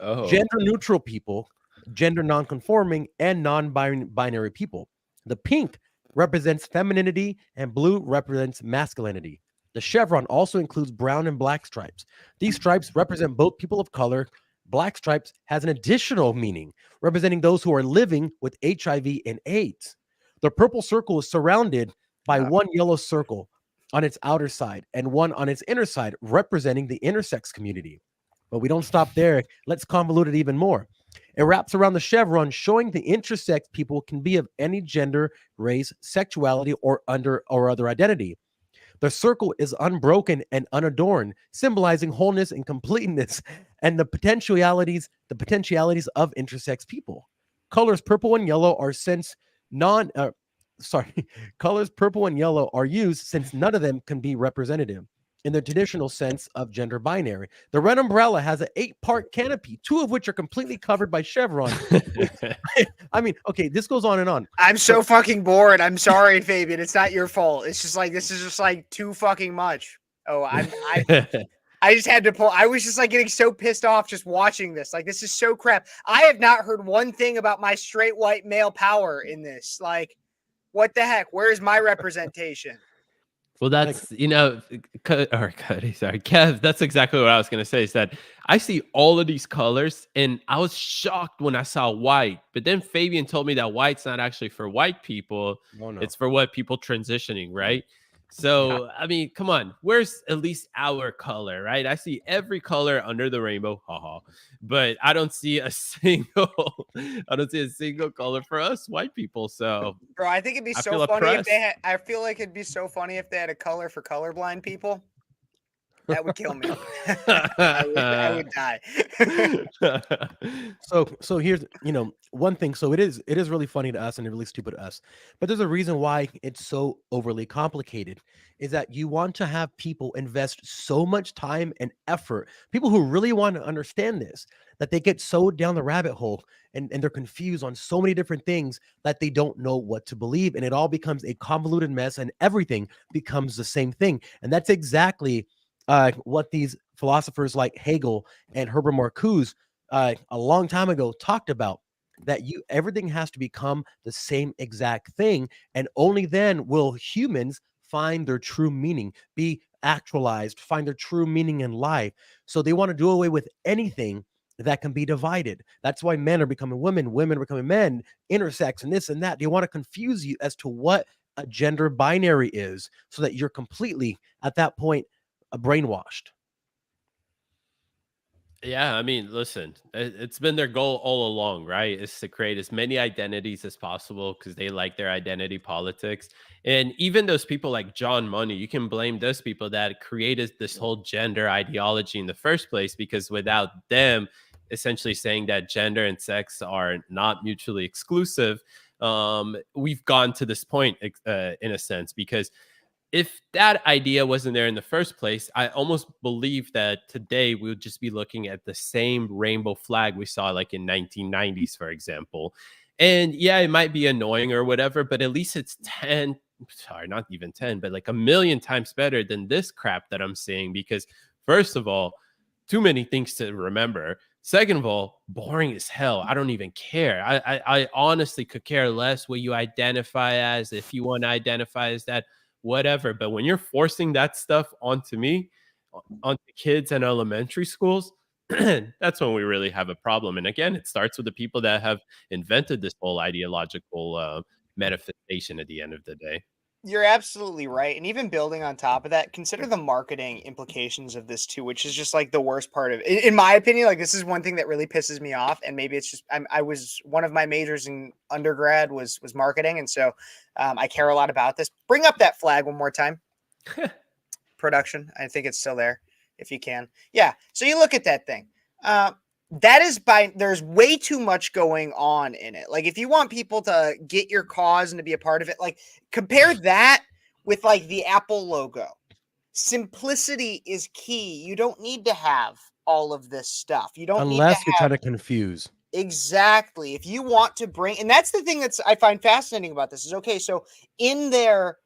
Oh, gender neutral people, gender non-conforming, and non-binary people. The pink represents femininity and blue represents masculinity. The chevron also includes brown and black stripes. These stripes represent both people of color. Black stripes has an additional meaning, representing those who are living with HIV and AIDS. The purple circle is surrounded by one yellow circle on its outer side and one on its inner side, representing the intersex community. But we don't stop there. Let's convolute it even more. It wraps around the chevron, showing the intersex people can be of any gender, race, sexuality, or other identity. The circle is unbroken and unadorned, symbolizing wholeness and completeness and the potentialities of intersex people. Colors purple and yellow are colors purple and yellow are used since none of them can be representative in the traditional sense of gender binary. The red umbrella has an 8-part canopy, 2 of which are completely covered by chevron. I mean, okay, this goes on and on. I'm so fucking bored. I'm sorry, Fabian. It's not your fault. It's just like this is just like too fucking much. Oh, I just had to pull. I was just like getting so pissed off just watching this. Like, this is so crap. I have not heard one thing about my straight white male power in this. Like, what the heck? Where's my representation? well, that's Cody, sorry, Kev. That's exactly what I was gonna say. Is that I see all of these colors, and I was shocked when I saw white. But then Fabian told me that white's not actually for white people; Oh, no. it's for what people transitioning, right? So, I mean, come on, where's at least our color, right? I see every color under the rainbow, haha, but I don't see a single color for us white people. So, Bro, I think it'd be I so feel funny if oppressed. they had. I feel like it'd be so funny if they had a color for colorblind people. That would kill me. I would die. So here's one thing. So it is really funny to us and really stupid to us, but there's a reason why it's so overly complicated. Is that you want to have people invest so much time and effort, people who really want to understand this, that they get so down the rabbit hole and they're confused on so many different things that they don't know what to believe, and it all becomes a convoluted mess and everything becomes the same thing. And that's exactly what these philosophers like Hegel and Herbert Marcuse a long time ago talked about, that everything has to become the same exact thing, and only then will humans find their true meaning, be actualized, find their true meaning in life. So they want to do away with anything that can be divided. That's why men are becoming women are becoming men, intersex, and this and that. They want to confuse you as to what a gender binary is, so that you're completely at that point brainwashed. Yeah, I mean, listen, it's been their goal all along, right? Is to create as many identities as possible because they like their identity politics. And even those people like John Money, you can blame those people that created this whole gender ideology in the first place, because without them essentially saying that gender and sex are not mutually exclusive, we've gone to this point in a sense, because if that idea wasn't there in the first place, I almost believe that today we would just be looking at the same rainbow flag we saw like in 1990s, for example. And yeah, it might be annoying or whatever, but at least it's 10, sorry, not even 10, but like a million times better than this crap that I'm seeing. Because first of all, too many things to remember. Second of all, boring as hell. I don't even care. I honestly could care less what you identify as. If you want to identify as that, whatever. But when you're forcing that stuff onto me, onto kids in elementary schools, that's when we really have a problem. And again, it starts with the people that have invented this whole ideological manifestation at the end of the day. You're absolutely right. And even building on top of that, consider the marketing implications of this too, which is just like the worst part of it. In my opinion, like this is one thing that really pisses me off. And maybe it's just, I was one of my majors in undergrad was marketing. And so I care a lot about this. Bring up that flag one more time. Production. I think it's still there if you can. Yeah. So you look at that thing. That is there's way too much going on in it. Like if you want people to get your cause and to be a part of it, like compare that with like the Apple logo. Simplicity is key. You don't need to have all of this stuff. You don't unless need to you're trying to confuse. Exactly. If you want to bring, and that's the thing I find fascinating about this is, okay, so in their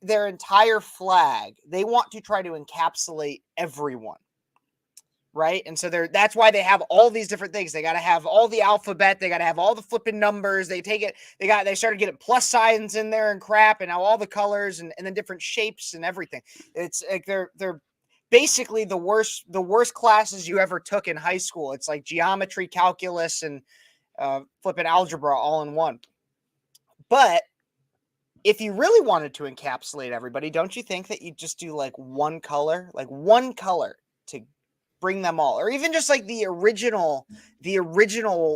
entire flag, they want to try to encapsulate everyone. Right. And so that's why they have all these different things. They got to have all the alphabet. They got to have all the flipping numbers. They started getting plus signs in there and crap, and now all the colors and then different shapes and everything. It's like they're basically the worst classes you ever took in high school. It's like geometry, calculus, and flipping algebra all in one. But if you really wanted to encapsulate everybody, don't you think that you just do like one color to bring them all, or even just like the original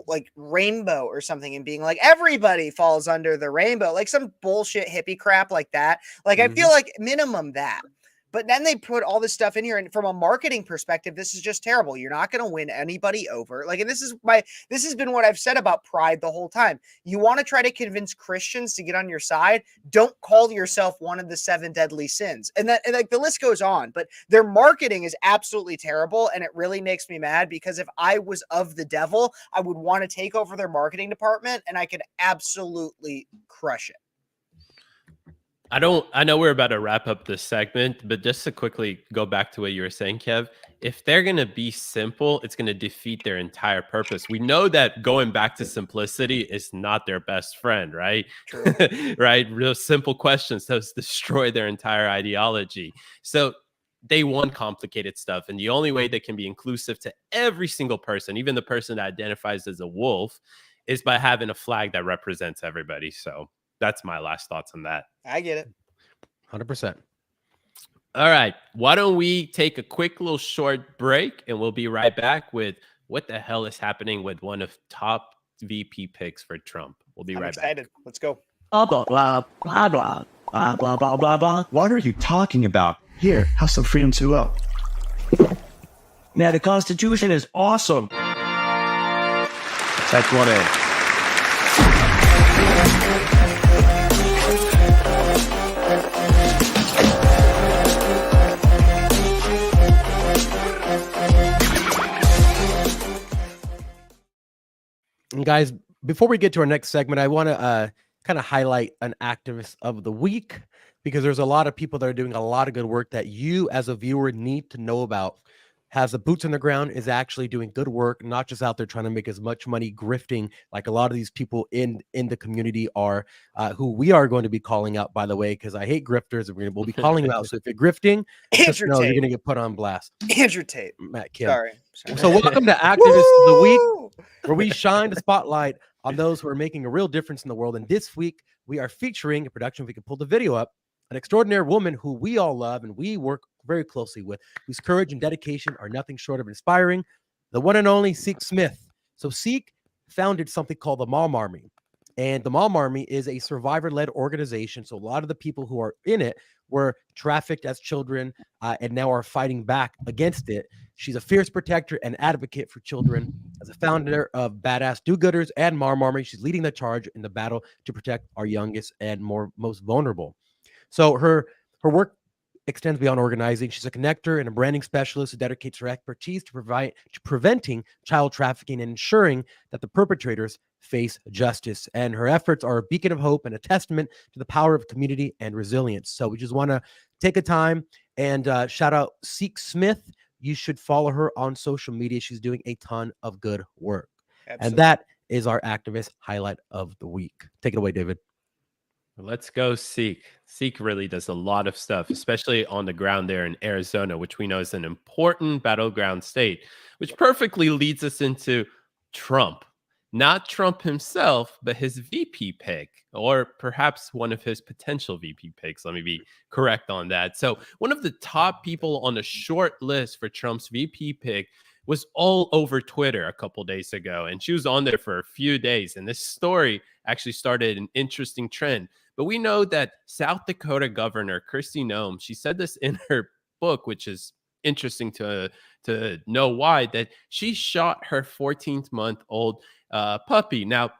like rainbow or something, and being like everybody falls under the rainbow, like some bullshit hippie crap like that. Like I feel like minimum that. But then they put all this stuff in here, and from a marketing perspective, this is just terrible. You're not going to win anybody over. Like, and this has been what I've said about pride the whole time. You want to try to convince Christians to get on your side, don't call yourself one of the 7 deadly sins. And like the list goes on, but their marketing is absolutely terrible. And it really makes me mad, because if I was of the devil, I would want to take over their marketing department, and I could absolutely crush it. I know we're about to wrap up this segment, but just to quickly go back to what you were saying, Kev, if they're going to be simple, it's going to defeat their entire purpose. We know that going back to simplicity is not their best friend, right? Right? Real simple questions does destroy their entire ideology. So they want complicated stuff. And the only way they can be inclusive to every single person, even the person that identifies as a wolf, is by having a flag that represents everybody. So that's my last thoughts on that. I get it. 100%. All right. Why don't we take a quick little short break, and we'll be right back with what the hell is happening with one of top VP picks for Trump. We'll be right excited. back. Let's go. Blah, blah, blah, blah, blah, blah, blah, blah, blah, blah. What are you talking about? Here, have some freedom to up. Now, the Constitution is awesome. That's what it is. And guys, before we get to our next segment, I want to kind of highlight an activist of the week, because there's a lot of people that are doing a lot of good work that you as a viewer need to know about. Has the boots on the ground, is actually doing good work, not just out there trying to make as much money grifting like a lot of these people in the community are, who we are going to be calling out, by the way, because I hate grifters, and we'll be calling them out. So if you're grifting, just know you're going to get put on blast. Andrew Tate. Matt Kim. Sorry. So welcome to Activist of the Week, where we shine the spotlight on those who are making a real difference in the world. And this week, we are featuring a production, if we can pull the video up, an extraordinary woman who we all love and we work very closely with, whose courage and dedication are nothing short of inspiring, the one and only Seek Smith. So Seek founded something called the Mom Army. And the Mom Army is a survivor-led organization. So a lot of the people who are in it were trafficked as children and now are fighting back against it. She's a fierce protector and advocate for children. As a founder of Badass Do-Gooders and Mom Army, she's leading the charge in the battle to protect our youngest and most vulnerable. So her work extends beyond organizing. She's a connector and a branding specialist who dedicates her expertise to preventing child trafficking and ensuring that the perpetrators face justice. And her efforts are a beacon of hope and a testament to the power of community and resilience. So we just want to take a time and shout out Seek Smith. You should follow her on social media. She's doing a ton of good work. Absolutely. And that is our activist highlight of the week. Take it away, David. Let's go Seek. Seek really does a lot of stuff, especially on the ground there in Arizona, which we know is an important battleground state, which perfectly leads us into Trump. Not Trump himself, but his VP pick, or perhaps one of his potential VP picks. Let me be correct on that. So one of the top people on the short list for Trump's VP pick was all over Twitter a couple days ago, and she was on there for a few days. And this story actually started an interesting trend. But we know that South Dakota Governor Kristi Noem, she said this in her book, which is interesting to know why, that she shot her 14-month-old puppy. Now,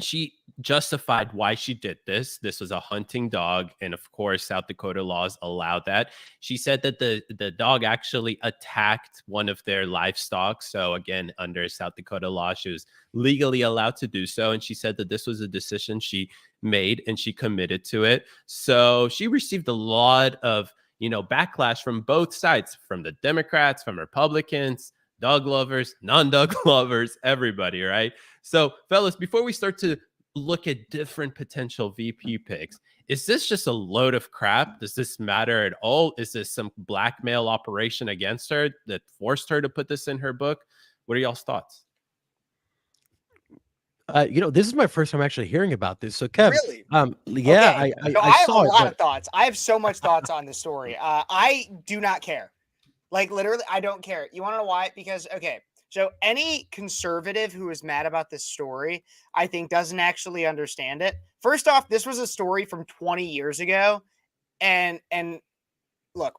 she justified why she did this. This was a hunting dog, and of course, South Dakota laws allow that. She said that the dog actually attacked one of their livestock. So again, under South Dakota law, she was legally allowed to do so. And she said that this was a decision she made and she committed to it. So she received a lot of, backlash from both sides, from the Democrats, from Republicans, dog lovers, non-dog lovers, everybody, right? So, fellas, before we start to look at different potential VP picks, is this just a load of crap? Does this matter at all? Is this some blackmail operation against her that forced her to put this in her book? What are y'all's thoughts? This is my first time actually hearing about this. So, Kev, really? Yeah, okay. I have saw a lot it, of thoughts. I have so much thoughts on this story. I do not care. Like, literally, I don't care. You want to know why? Because, okay, so any conservative who is mad about this story, I think, doesn't actually understand it. First off, this was a story from 20 years ago. And look,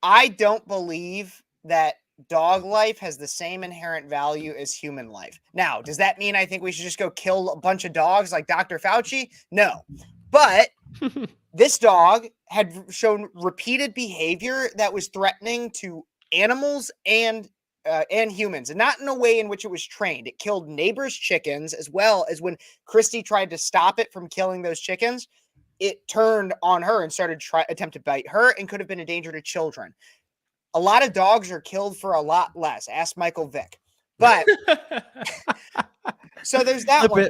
I don't believe that dog life has the same inherent value as human life. Now, does that mean I think we should just go kill a bunch of dogs like Dr. Fauci? No. But this dog had shown repeated behavior that was threatening to animals and humans, and not in a way in which it was trained. It killed neighbors' chickens, as well as when Kristi tried to stop it from killing those chickens, it turned on her and started attempt to bite her and could have been a danger to children. A lot of dogs are killed for a lot less. Ask Michael Vick. But so there's that one.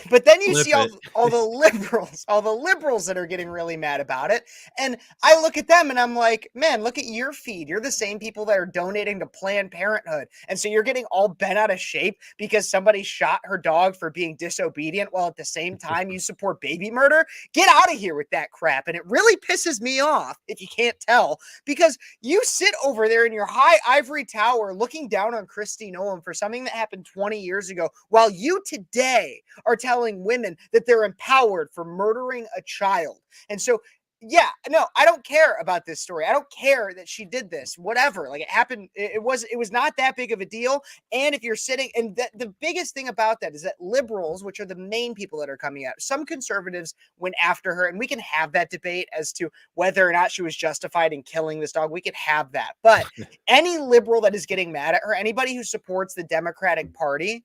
But then you see all the liberals that are getting really mad about it. And I look at them and I'm like, man, look at your feed. You're the same people that are donating to Planned Parenthood. And so you're getting all bent out of shape because somebody shot her dog for being disobedient while at the same time you support baby murder. Get out of here with that crap. And it really pisses me off, if you can't tell, because you sit over there in your high ivory tower looking down on Kristi Noem for something that happened 20 years ago, while you today are telling women that they're empowered for murdering a child. And so, yeah, no, I don't care about this story. I don't care that she did this, whatever. Like, it happened. It was not that big of a deal. And if you're sitting, and the biggest thing about that is that liberals, which are the main people that are coming out, some conservatives went after her, and we can have that debate as to whether or not she was justified in killing this dog. We could have that. But any liberal that is getting mad at her, anybody who supports the Democratic Party,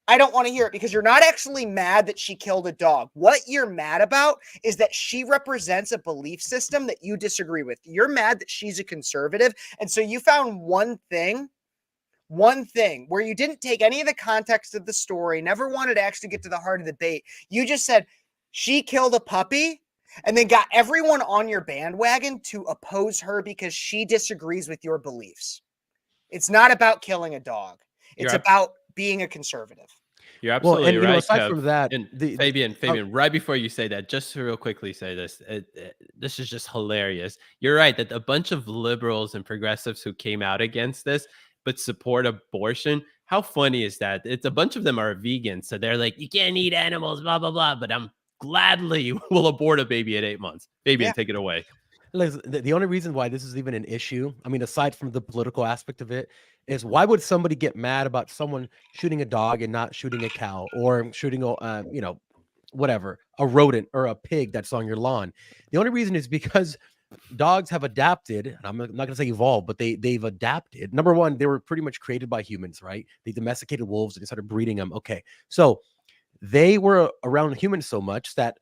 I don't want to hear it, because you're not actually mad that she killed a dog. What you're mad about is that she represents a belief system that you disagree with. You're mad that she's a conservative. And so you found one thing where you didn't take any of the context of the story, never wanted to actually get to the heart of the debate. You just said she killed a puppy and then got everyone on your bandwagon to oppose her because she disagrees with your beliefs. It's not about killing a dog. It's about being a conservative. You're Well, absolutely and you know, right, aside Kev. from that, And the Fabian, right before you say that, just to real quickly say this, this is just hilarious. You're right that a bunch of liberals and progressives who came out against this but support abortion. How funny is that? It's a bunch of them are vegans, so they're like, you can't eat animals, blah blah blah. But I'm gladly will abort a baby at 8 months. Fabian, Yeah. take it away. listen, the only reason why this is even an issue, I mean, aside from the political aspect of it, is why would somebody get mad about someone shooting a dog and not shooting a cow, or shooting a you know, whatever, a rodent or a pig that's on your lawn? The only reason is because dogs have adapted, and I'm not going to say evolved, but they've adapted. Number one, they were pretty much created by humans, right? They domesticated wolves and they started breeding them. Okay, so they were around humans so much that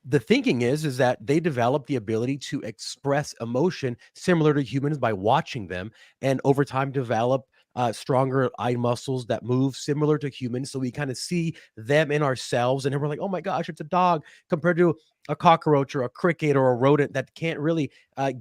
the thinking is that they develop the ability to express emotion similar to humans by watching them, and over time develop stronger eye muscles that move similar to humans. So we kind of see them in ourselves, and then we're like, oh my gosh, it's a dog, compared to a cockroach or a cricket or a rodent that can't really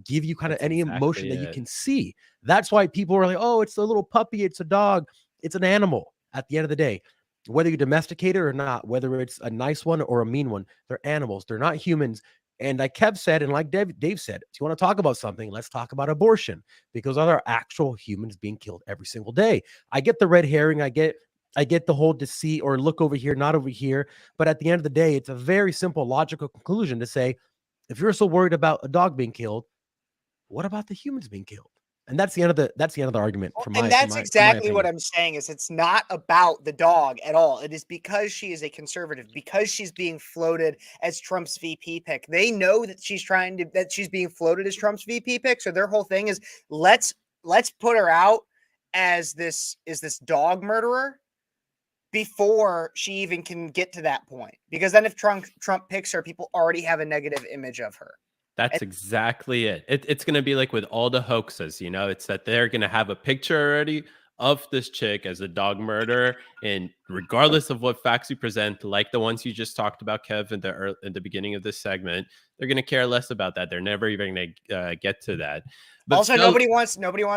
give you kind of That's any exactly emotion that you it. can see. That's why people are like, oh, it's a little puppy, it's a dog, it's an animal. At the end of the day, whether you domesticate it or not, whether it's a nice one or a mean one, they're animals. They're not humans. And like Kev said, and like Dave said, if you want to talk about something, let's talk about abortion, because there are actual humans being killed every single day. I get the red herring. I get the whole deceit or look over here, not over here. But at the end of the day, it's a very simple, logical conclusion to say, if you're so worried about a dog being killed, what about the humans being killed? And that's the end of the argument from my And that's from my exactly what opinion. I'm saying is it's not about the dog at all. It is because she is a conservative, because she's being floated as Trump's VP pick. They know that she's being floated as Trump's VP pick. So their whole thing is let's put her out as this dog murderer before she even can get to that point. Because then if Trump picks her, people already have a negative image of her. That's exactly it. It's going to be like with all the hoaxes, you know, it's that they're going to have a picture already of this chick as a dog murderer. And regardless of what facts you present, like the ones you just talked about, Kev, in the beginning of this segment, they're going to care less about that. They're never even going to get to that. But also, nobody wants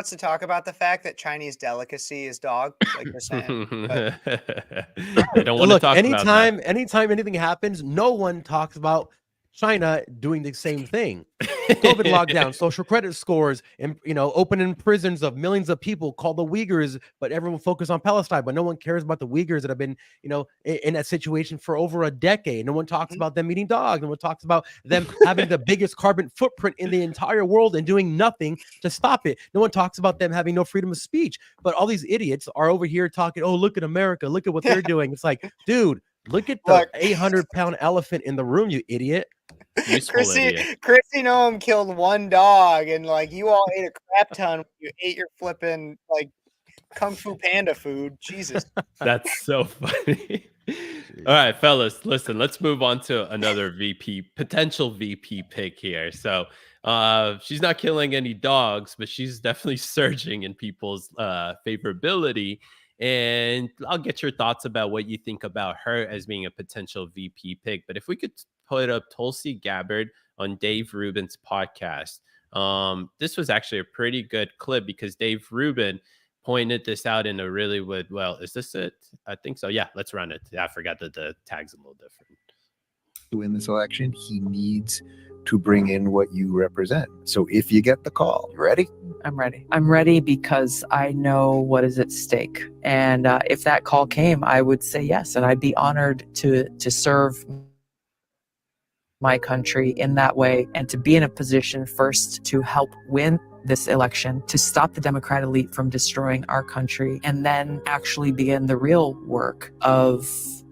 to talk about the fact that Chinese delicacy is dog, like you're saying. They don't want to Look, talk about that. anytime anything happens, no one talks about China doing the same thing. COVID lockdown, social credit scores, and opening prisons of millions of people called the Uyghurs, but everyone focused on Palestine. But no one cares about the Uyghurs that have been, in that situation for over a decade. No one talks about them eating dogs. No one talks about them having the biggest carbon footprint in the entire world and doing nothing to stop it. No one talks about them having no freedom of speech. But all these idiots are over here talking, oh, look at America, look at what they're doing. It's like, dude, look at the 800-pound elephant in the room, you idiot. Chrissy Noam killed one dog, and you all ate a crap ton when you ate your flipping Kung Fu Panda food. Jesus. That's so funny. All right, fellas, listen, let's move on to another potential VP pick here. So she's not killing any dogs, but she's definitely surging in people's favorability. And I'll get your thoughts about what you think about her as being a potential VP pick. But if we could put up Tulsi Gabbard on Dave Rubin's podcast, this was actually a pretty good clip because Dave Rubin pointed this out in a really good, well, is this it? I think so. Yeah, let's run it. I forgot that the tag's a little different. To win this election, he needs to bring in what you represent. So if you get the call, you ready? I'm ready. I'm ready because I know what is at stake. And if that call came, I would say yes. And I'd be honored to serve my country in that way and to be in a position first to help win this election, to stop the Democrat elite from destroying our country, and then actually begin the real work of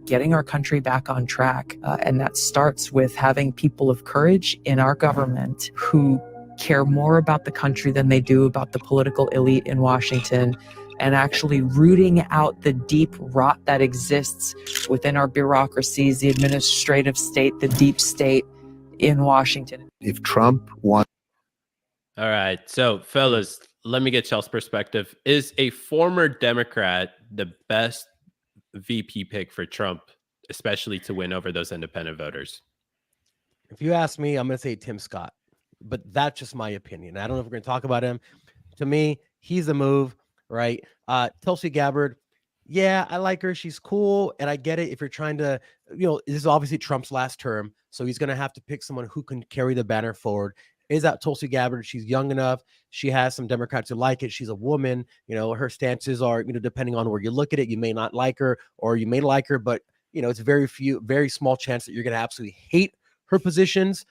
getting our country back on track. And that starts with having people of courage in our government who care more about the country than they do about the political elite in Washington, and actually rooting out the deep rot that exists within our bureaucracies, the administrative state, the deep state in Washington. If Trump wants... All right. So, fellas, let me get y'all's perspective. Is a former Democrat the best VP pick for Trump, especially to win over those independent voters? If you ask me, I'm going to say Tim Scott, but that's just my opinion. I don't know if we're going to talk about him. To me, he's a move, right? Tulsi Gabbard, yeah, I like her. She's cool. And I get it if you're trying to, this is obviously Trump's last term. So he's going to have to pick someone who can carry the banner forward. Is that Tulsi Gabbard? She's young enough. She has some Democrats who like it. She's a woman. Her stances are, depending on where you look at it, you may not like her or you may like her, but, it's very small chance that you're going to absolutely hate her positions.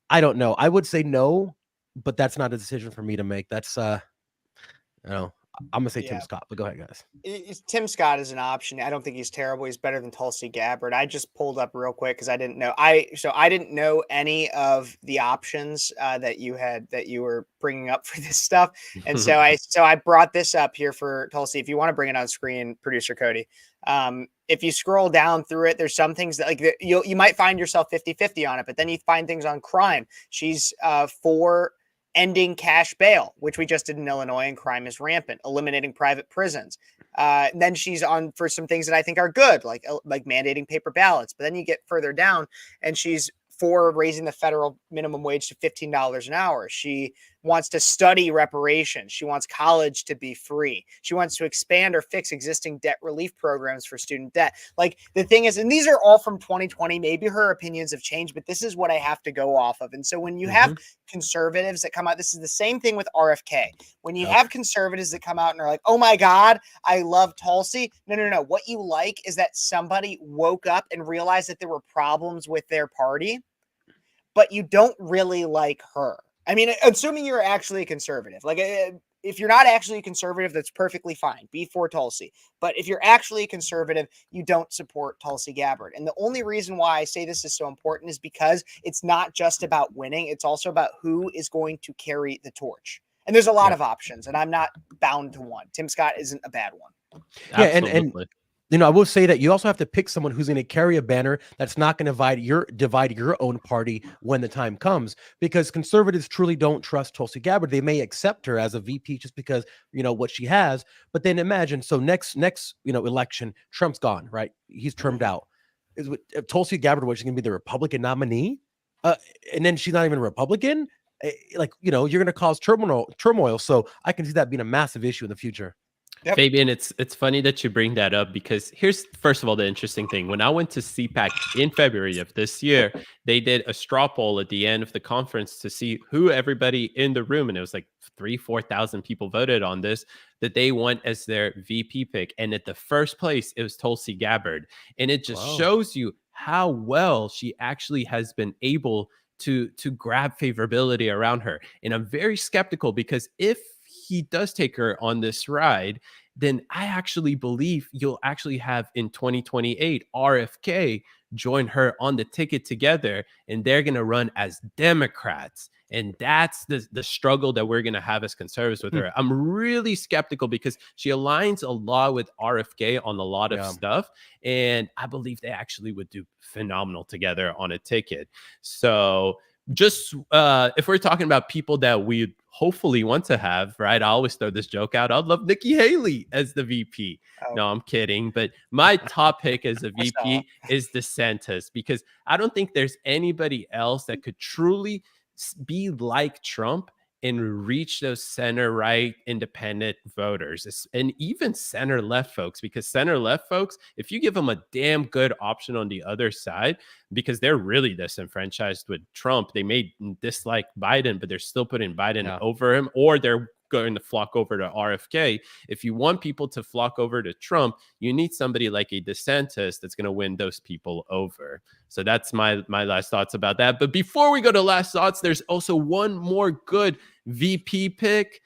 I don't know. I would say no, but that's not a decision for me to make. That's, I'm gonna say Tim Scott, but go ahead, guys. Tim Scott is an option. I don't think he's terrible. He's better than Tulsi Gabbard. I just pulled up real quick because I didn't know. I didn't know any of the options that you were bringing up for this stuff, and so I brought this up here for Tulsi. If you want to bring it on screen, producer Cody. If you scroll down through it, there's some things that you might find yourself 50-50 on it, but then you find things on crime. She's for ending cash bail, which we just did in Illinois, and crime is rampant, eliminating private prisons. Then she's on for some things that I think are good, like mandating paper ballots. But then you get further down and she's for raising the federal minimum wage to $15 an hour. She wants to study reparations. She wants college to be free. She wants to expand or fix existing debt relief programs for student debt. Like, the thing is, and these are all from 2020, maybe her opinions have changed, but this is what I have to go off of. And so when you have conservatives that come out, this is the same thing with RFK. When you have conservatives that come out and are like, oh my God, I love Tulsi. No. What you like is that somebody woke up and realized that there were problems with their party, but you don't really like her. I mean, assuming you're actually a conservative, like if you're not actually a conservative, that's perfectly fine. Be for Tulsi. But if you're actually a conservative, you don't support Tulsi Gabbard. And the only reason why I say this is so important is because it's not just about winning. It's also about who is going to carry the torch. And there's a lot of options, and I'm not bound to one. Tim Scott isn't a bad one. Yeah, and I will say that you also have to pick someone who's going to carry a banner that's not going to divide your own party when the time comes, because conservatives truly don't trust Tulsi Gabbard. They may accept her as a VP just because, what she has. But then imagine, so next election, Trump's gone, right? He's termed out. Tulsi Gabbard, was she going to be the Republican nominee? And then she's not even a Republican? You're going to cause turmoil. So I can see that being a massive issue in the future. Yep. Fabian, it's funny that you bring that up, because here's, first of all, the interesting thing. When I went to CPAC in February of this year, they did a straw poll at the end of the conference to see who everybody in the room, and it was like 4,000 people voted on this, that they want as their VP pick. And at the first place, it was Tulsi Gabbard. And it just shows you how well she actually has been able to grab favorability around her. And I'm very skeptical, because if he does take her on this ride, then I actually believe you'll actually have in 2028 RFK join her on the ticket together, and they're going to run as Democrats. And that's the struggle that we're going to have as conservatives with her. I'm really skeptical, because she aligns a lot with RFK on a lot of stuff. And I believe they actually would do phenomenal together on a ticket. So just if we're talking about people that we hopefully want to have, right? I always throw this joke out. I'd love Nikki Haley as the VP. No, I'm kidding. But my top pick as a VP is DeSantis, because I don't think there's anybody else that could truly be like Trump and reach those center-right independent voters, and even center-left folks, because center-left folks, if you give them a damn good option on the other side, because they're really disenfranchised with Trump, they may dislike Biden, but they're still putting Biden over him, or they're going to flock over to RFK. If you want people to flock over to Trump, you need somebody like a DeSantis that's going to win those people over. So that's my last thoughts about that. But before we go to last thoughts, there's also one more good VP pick.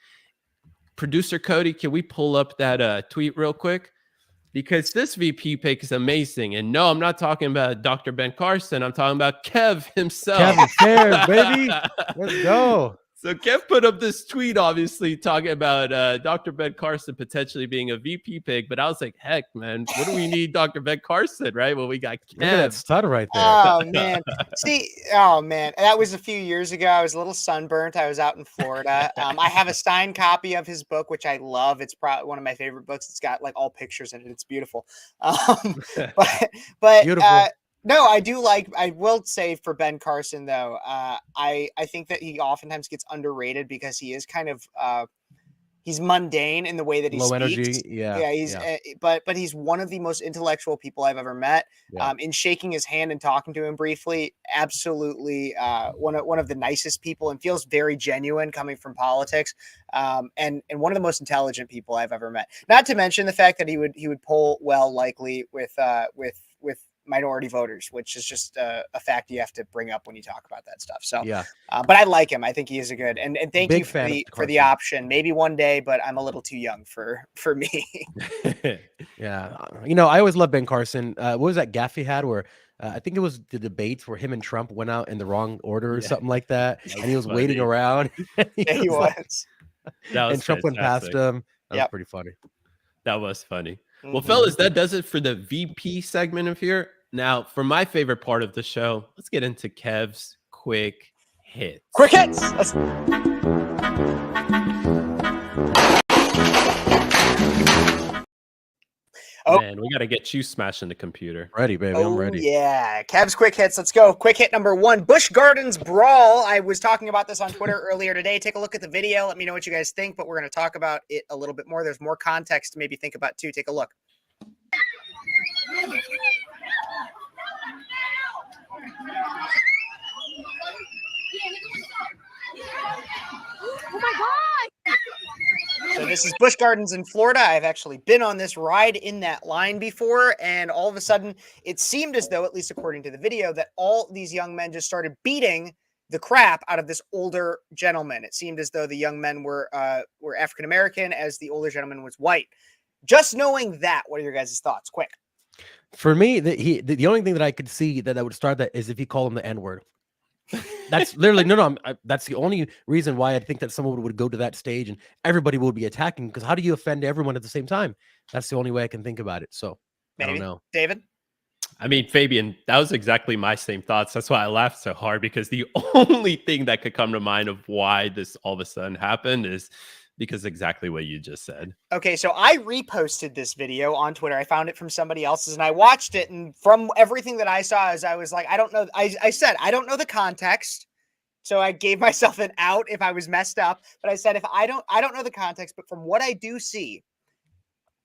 Producer Cody, can we pull up that tweet real quick? Because this VP pick is amazing. And no, I'm not talking about Dr. Ben Carson. I'm talking about Kev himself. Kevin Fair, baby. Let's go. So Kev put up this tweet, obviously talking about Dr. Ben Carson potentially being a VP pick, but I was like, heck, man, what do we need Dr. Ben Carson, right? Well, we got Kev. Look at that stud right there. Oh, man. That was a few years ago. I was a little sunburnt. I was out in Florida. I have a signed copy of his book, which I love. It's probably one of my favorite books. It's got like all pictures in it. It's beautiful. But beautiful. No, I will say for Ben Carson, though, I think that he oftentimes gets underrated because he is kind of, he's mundane in the way that he Low speaks. energy. Yeah. He's but he's one of the most intellectual people I've ever met. Yeah. In shaking his hand and talking to him briefly, absolutely one of the nicest people, and feels very genuine coming from politics. And one of the most intelligent people I've ever met. Not to mention the fact that he would poll well, likely with minority voters, which is just a fact you have to bring up when you talk about that stuff. So Yeah. but I like him. I think he is a good, and thank Big you fan of for the Carson. option. Maybe one day, but I'm a little too young for me. Yeah. I always love Ben Carson. What was that gaffe he had where I think it was the debates where him and Trump went out in the wrong order or something like that, and he was waiting funny. around. He was. That was and Trump went past fantastic. him. That was pretty funny. That was funny. Well, fellas, that does it for the VP segment of here. Now, for my favorite part of the show, let's get into Kev's quick hits. Quick hits. Oh man, we got to get you smashing the computer. Ready, baby. I'm ready. Yeah. Cavs quick hits. Let's go. Quick hit number 1. Busch Gardens Brawl. I was talking about this on Twitter earlier today. Take a look at the video. Let me know what you guys think, but we're going to talk about it a little bit more. There's more context to maybe think about too. Take a look. Oh my God! So this is Busch Gardens in Florida. I've actually been on this ride in that line before, and all of a sudden it seemed as though, at least according to the video, that all these young men just started beating the crap out of this older gentleman. It seemed as though the young men were African American, as the older gentleman was white. Just knowing that, what are your guys' thoughts? Quick. For me, the only thing that I could see that would start that is if you call him the N-word. That's literally that's the only reason why I think that someone would go to that stage and everybody would be attacking, because how do you offend everyone at the same time? That's the only way I can think about it. So Maybe. I don't know. David? I mean, Fabian, that was exactly my same thoughts. That's why I laughed so hard, because the only thing that could come to mind of why this all of a sudden happened is because exactly what you just said. Okay, so I reposted this video on Twitter. I found it from somebody else's and I watched it. And from everything that I saw, I was like, I don't know. I said, I don't know the context. So I gave myself an out if I was messed up. But I said, I don't know the context, but from what I do see,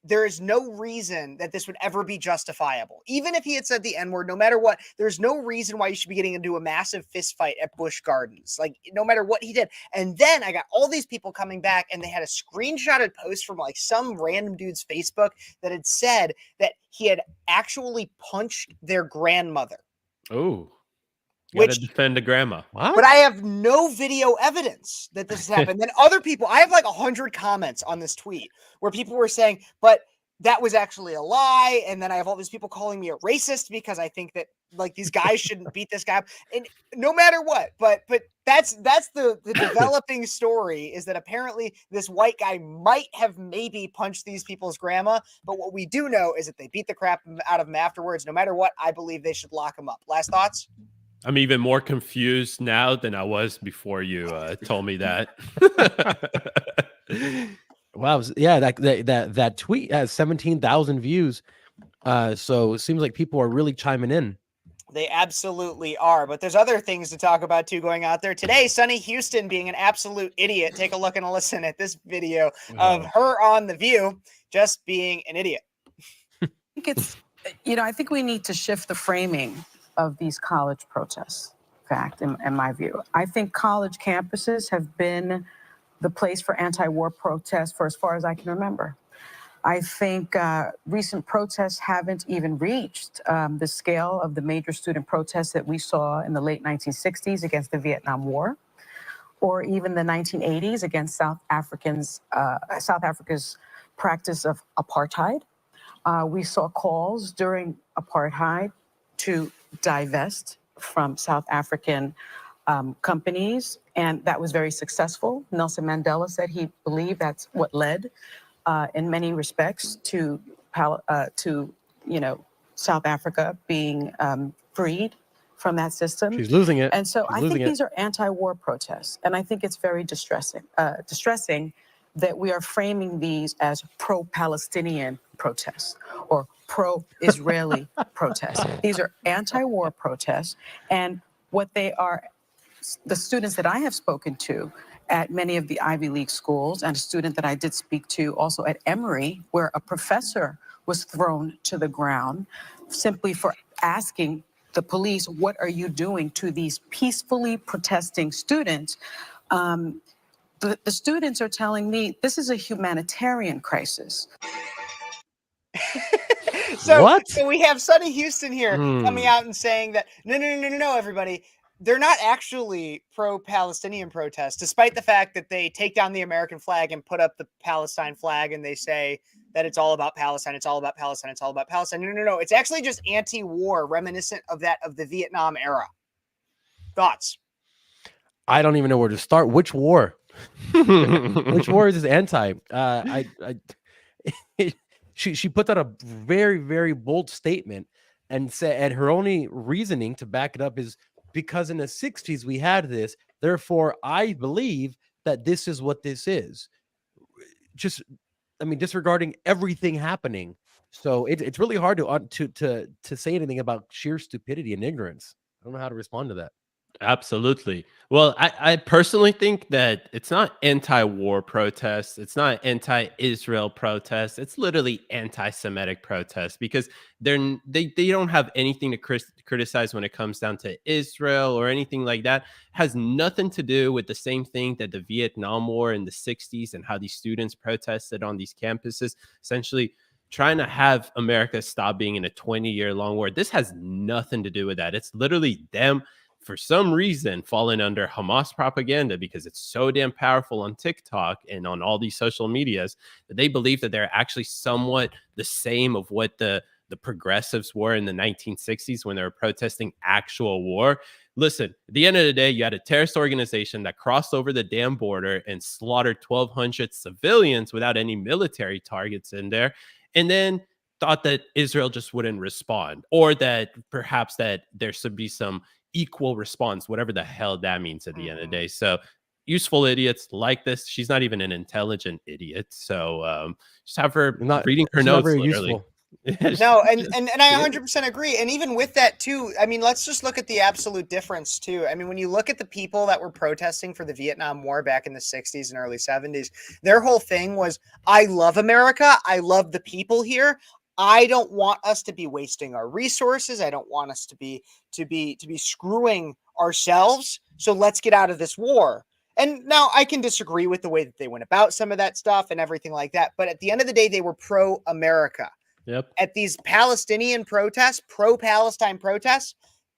there is no reason that this would ever be justifiable. Even if he had said the N-word, no matter what, there's no reason why you should be getting into a massive fist fight at Busch Gardens. Like, no matter what he did. And then I got all these people coming back, and they had a screenshotted post from like some random dude's Facebook that had said that he had actually punched their grandmother. Oh, you gotta defend the grandma. But I have no video evidence that this has happened. Then other people, I have like 100 comments on this tweet where people were saying, but that was actually a lie. And then I have all these people calling me a racist because I think that like these guys shouldn't beat this guy up. And no matter what, but that's the developing story, is that apparently this white guy might have maybe punched these people's grandma. But what we do know is that they beat the crap out of him afterwards. No matter what, I believe they should lock him up. Last thoughts? I'm even more confused now than I was before you told me that. Wow. Yeah, that tweet has 17,000 views. So it seems like people are really chiming in. They absolutely are. But there's other things to talk about too going out there today. Sonny Houston being an absolute idiot. Take a look and a listen at this video of her on The View just being an idiot. I think it's, I think we need to shift the framing of these college protests, in my view. I think college campuses have been the place for anti-war protests for as far as I can remember. I think recent protests haven't even reached the scale of the major student protests that we saw in the late 1960s against the Vietnam War, or even the 1980s against South Africa's practice of apartheid. We saw calls during apartheid to divest from South African companies, and that was very successful. Nelson Mandela said he believed that's what led, in many respects, to South Africa being freed from that system. She's losing it. And so I think these are anti-war protests, and I think it's very distressing that we are framing these as pro-Palestinian protests or pro-Israeli protests. These are anti-war protests, and what they are, the students that I have spoken to at many of the Ivy League schools, and a student that I did speak to also at Emory, where a professor was thrown to the ground simply for asking the police, what are you doing to these peacefully protesting students? The students are telling me this is a humanitarian crisis. So we have Sonny Houston here coming Hmm. out and saying that no, everybody, they're not actually pro-Palestinian protests, despite the fact that they take down the American flag and put up the Palestine flag, and they say that it's all about Palestine, it's all about Palestine, it's all about Palestine. No, it's actually just anti-war, reminiscent of that of the Vietnam era. Thoughts? I don't even know where to start. Which war? Which war is this anti? She put out a very, very bold statement and said, and her only reasoning to back it up is because in the 60s we had this, therefore I believe that this is what this is. Just, I mean, disregarding everything happening. So it's really hard to say anything about sheer stupidity and ignorance. I don't know how to respond to that. Absolutely. Well, I personally think that it's not anti-war protests. It's not anti-Israel protests. It's literally anti-Semitic protests because they don't have anything to criticize when it comes down to Israel or anything like that. It has nothing to do with the same thing that the Vietnam War in the 60s and how these students protested on these campuses, essentially trying to have America stop being in a 20-year-long war. This has nothing to do with that. It's literally them, for some reason, falling under Hamas propaganda because it's so damn powerful on TikTok and on all these social medias that they believe that they're actually somewhat the same of what the progressives were in the 1960s when they were protesting actual war. Listen, at the end of the day, you had a terrorist organization that crossed over the damn border and slaughtered 1,200 civilians without any military targets in there, and then thought that Israel just wouldn't respond, or that perhaps that there should be some equal response, whatever the hell that means at the end of the day. So useful idiots like this. She's not even an intelligent idiot. So just have her not reading her notes. Not very literally. useful. No, and I 100% agree. And even with that too, I mean, let's just look at the absolute difference too. I mean, when you look at the people that were protesting for the Vietnam War back in the 60s and early 70s, their whole thing was, I love America. I love the people here. I don't want us to be wasting our resources. I don't want us to be screwing ourselves. So let's get out of this war. And now I can disagree with the way that they went about some of that stuff and everything like that. But at the end of the day, they were pro-America. Yep. At these Palestinian protests, pro-Palestine protests,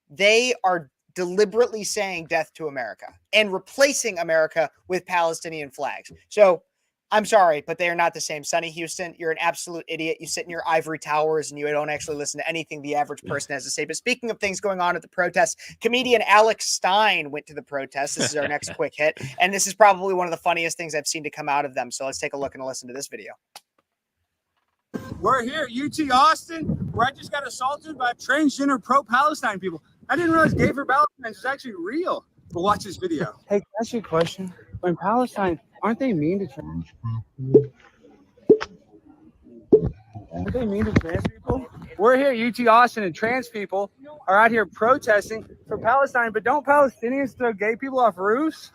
they are deliberately saying death to America and replacing America with Palestinian flags. So I'm sorry, but they are not the same. Sonny Houston, you're an absolute idiot. You sit in your ivory towers and you don't actually listen to anything the average person has to say. But speaking of things going on at the protests, comedian Alex Stein went to the protest. This is our next quick hit. And this is probably one of the funniest things I've seen to come out of them. So let's take a look and listen to this video. We're here at UT Austin, where I just got assaulted by transgender pro-Palestine people. I didn't realize gay for Palestine is actually real. But watch this video. Hey, can I ask you a question? When Palestine, aren't they mean to trans people? Aren't they mean to trans people? We're here at UT Austin, and trans people are out here protesting for Palestine, but don't Palestinians throw gay people off roofs?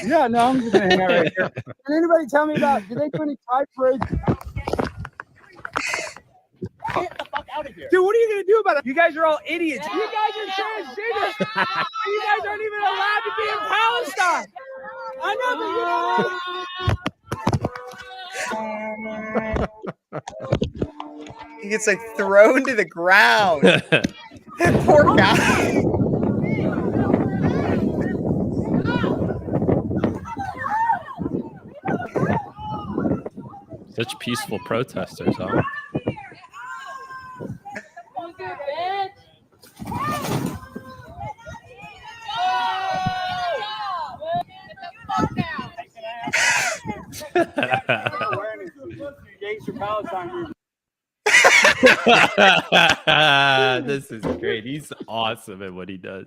Yeah, no, I'm just gonna hang out right here. Can anybody tell me about, do they do any pride parades? Get the fuck out of here. Dude, what are you going to do about it? You guys are all idiots. You guys are transgender. You guys aren't even allowed to be in Palestine. I know, but he gets like thrown to the ground. Poor guy. Such peaceful protesters, huh? This is great. He's awesome at what he does.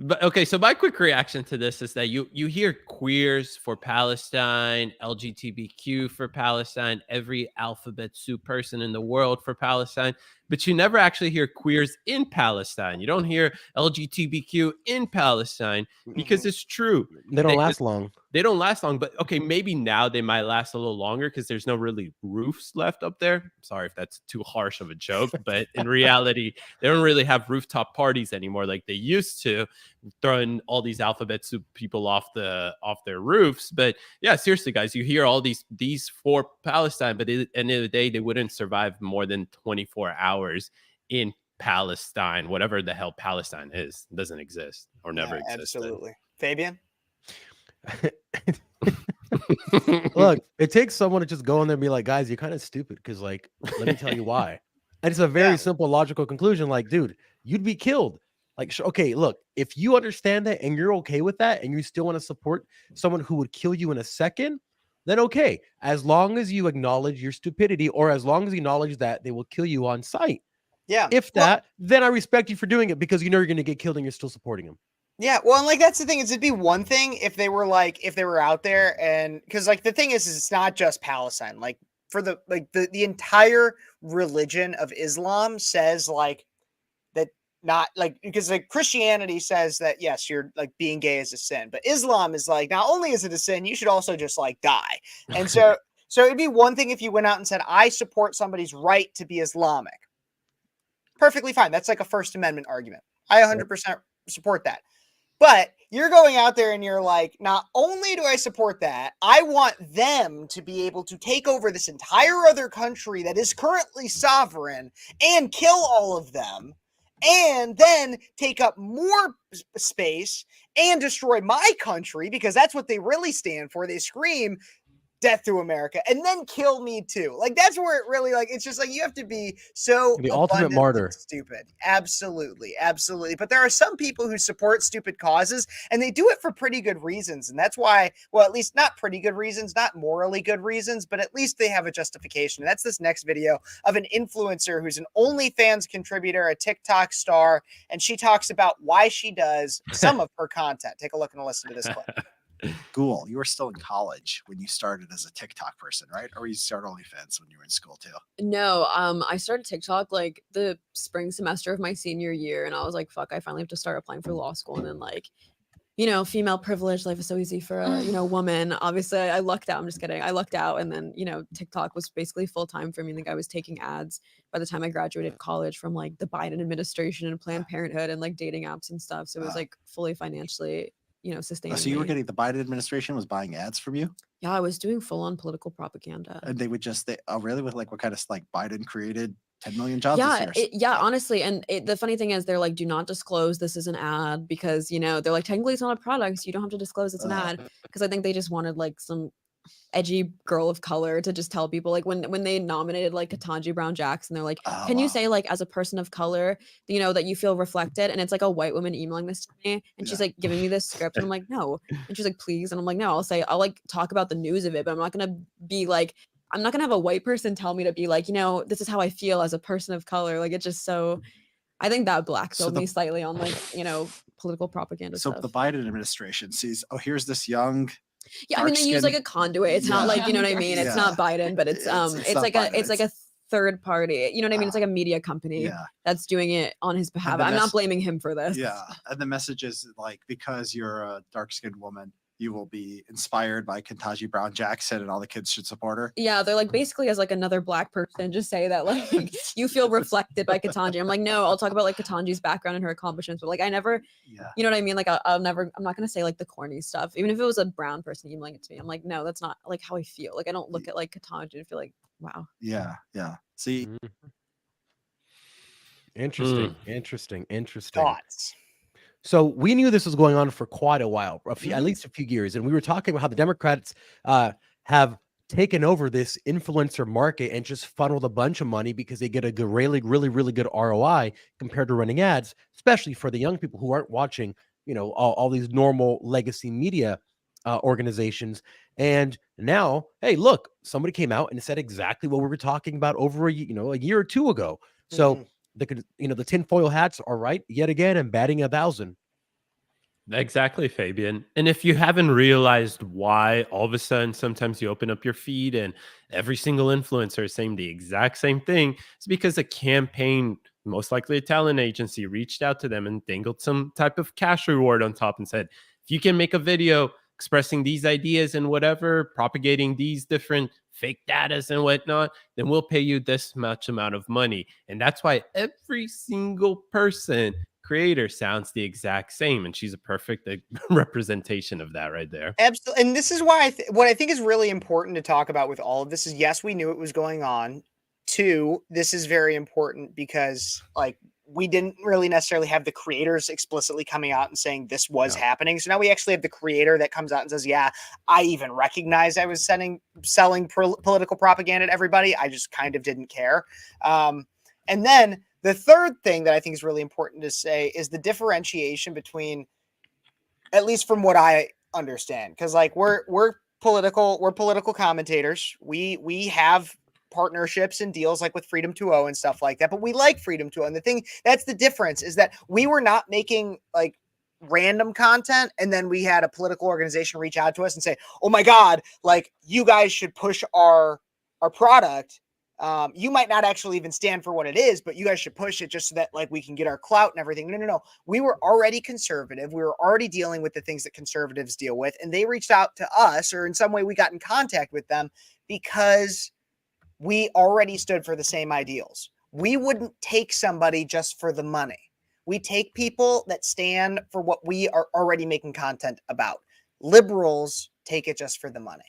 But okay, so my quick reaction to this is that you hear queers for Palestine, LGBTQ for Palestine, every alphabet soup person in the world for Palestine, but you never actually hear queers in Palestine. You don't hear LGBTQ in Palestine because it's true. They don't last long. They don't last long, but okay, maybe now they might last a little longer because there's no really roofs left up there. Sorry if that's too harsh of a joke, but in reality, they don't really have rooftop parties anymore like they used to, throwing all these alphabet soup people off their roofs. But yeah, seriously, guys, you hear all these for Palestine, but at the end of the day, they wouldn't survive more than 24 hours in Palestine, whatever the hell Palestine is. It doesn't exist or never existed. Absolutely. Fabian? Look, it takes someone to just go in there and be like, guys, you're kind of stupid because, like, let me tell you why. And it's a very simple, logical conclusion. Like, dude, you'd be killed. Like, okay, look, if you understand that and you're okay with that and you still want to support someone who would kill you in a second, then okay. As long as you acknowledge your stupidity or as long as you acknowledge that they will kill you on sight. Yeah. If that, then I respect you for doing it because you know you're going to get killed and you're still supporting them. Yeah, well, and like that's the thing is it'd be one thing if they were out there and because like the thing is it's not just Palestine. Like for the entire religion of Islam says like that not like because like Christianity says that yes, you're like being gay is a sin, but Islam is like not only is it a sin, you should also just like die. And so it'd be one thing if you went out and said I support somebody's right to be Islamic. Perfectly fine. That's like a First Amendment argument. I 100% support that. But you're going out there and you're like, not only do I support that, I want them to be able to take over this entire other country that is currently sovereign and kill all of them and then take up more space and destroy my country because that's what they really stand for. They scream death to America and then kill me too. Like that's where it really like it's just like you have to be so the ultimate martyr. Stupid. Absolutely. But there are some people who support stupid causes and they do it for pretty good reasons. And that's why, well, at least not pretty good reasons, not morally good reasons, but at least they have a justification. And that's this next video of an influencer who's an OnlyFans contributor, a TikTok star, and she talks about why she does some of her content. Take a look and listen to this clip. School. You were still in college when you started as a TikTok person, right? Or you started OnlyFans when you were in school too? No, I started TikTok like the spring semester of my senior year, and I was like, "Fuck, I finally have to start applying for law school." And then, like, you know, female privilege, life is so easy for a woman. Obviously, I lucked out. I'm just kidding. I lucked out, and then TikTok was basically full time for me. I think I was taking ads by the time I graduated college from like the Biden administration and Planned Parenthood and like dating apps and stuff. So it was like fully financially sustaining. So you were me. getting the Biden administration was buying ads from you? Yeah, I was doing full on political propaganda. And they would just, really with like what kind of like Biden created 10 million jobs this year? Yeah, honestly. And the funny thing is they're like, do not disclose this is an ad because, they're like, technically it's not a product. So you don't have to disclose it's an ad. Because I think they just wanted like some edgy girl of color to just tell people like when they nominated like Ketanji Brown Jackson, they're like, can you say like as a person of color, that you feel reflected? And it's like a white woman emailing this to me and she's like giving me this script and I'm like, no. And she's like, please. And I'm like, no, I'll like talk about the news of it, but I'm not gonna be like, I'm not gonna have a white person tell me to be like, this is how I feel as a person of color. Like it's just so I think that black pilled me slightly on like, political propaganda so stuff. The Biden administration sees, here's this young I mean, they use like a conduit. It's not like, you know what I mean? It's not Biden, but it's like a third party. You know what I mean? It's like a media company that's doing it on his behalf. I'm not blaming him for this. Yeah. And the message is like, because you're a dark-skinned woman, you will be inspired by Ketanji Brown Jackson and all the kids should support her. Yeah, they're like basically as like another black person, just say that like you feel reflected by Ketanji. I'm like, no, I'll talk about like Ketanji's background and her accomplishments, but like I never, you know what I mean? Like I'm not gonna say like the corny stuff, even if it was a brown person emailing it to me. I'm like, no, that's not like how I feel. Like I don't look at like Ketanji and feel like, wow. Yeah. See, Interesting. Thoughts. So we knew this was going on for quite a while, at least a few years. And we were talking about how the Democrats have taken over this influencer market and just funneled a bunch of money because they get a really good ROI compared to running ads, especially for the young people who aren't watching, all these normal legacy media organizations. And now, hey, look, somebody came out and said exactly what we were talking about over a year or two ago. So the tinfoil hats are right yet again and batting 1,000. Exactly, Fabian. And if you haven't realized why all of a sudden sometimes you open up your feed and every single influencer is saying the exact same thing, it's because a campaign, most likely a talent agency, reached out to them and dangled some type of cash reward on top and said, if you can make a video expressing these ideas and whatever, propagating these different fake datas and whatnot, then we'll pay you this much amount of money. And that's why every single person creator sounds the exact same, and she's a perfect representation of that right there. Absolutely. And this is why what I think is really important to talk about with all of this is, yes, we knew it was going on. Two, this is very important because like we didn't really necessarily have the creators explicitly coming out and saying this was happening. So now we actually have the creator that comes out and says, yeah, I even recognize I was selling political propaganda to everybody. I just kind of didn't care. And then the third thing that I think is really important to say is the differentiation between, at least from what I understand, because like we're political commentators. We have partnerships and deals like with Freedom 2.0 and stuff like that, but we like Freedom 2.0. And the thing that's the difference is that we were not making like random content and then we had a political organization reach out to us and say, oh my God, like you guys should push our product. You might not actually even stand for what it is, but you guys should push it just so that like we can get our clout and everything. No. We were already conservative. We were already dealing with the things that conservatives deal with. And they reached out to us, or in some way we got in contact with them because we already stood for the same ideals. We wouldn't take somebody just for the money. We take people that stand for what we are already making content about. Liberals take it just for the money.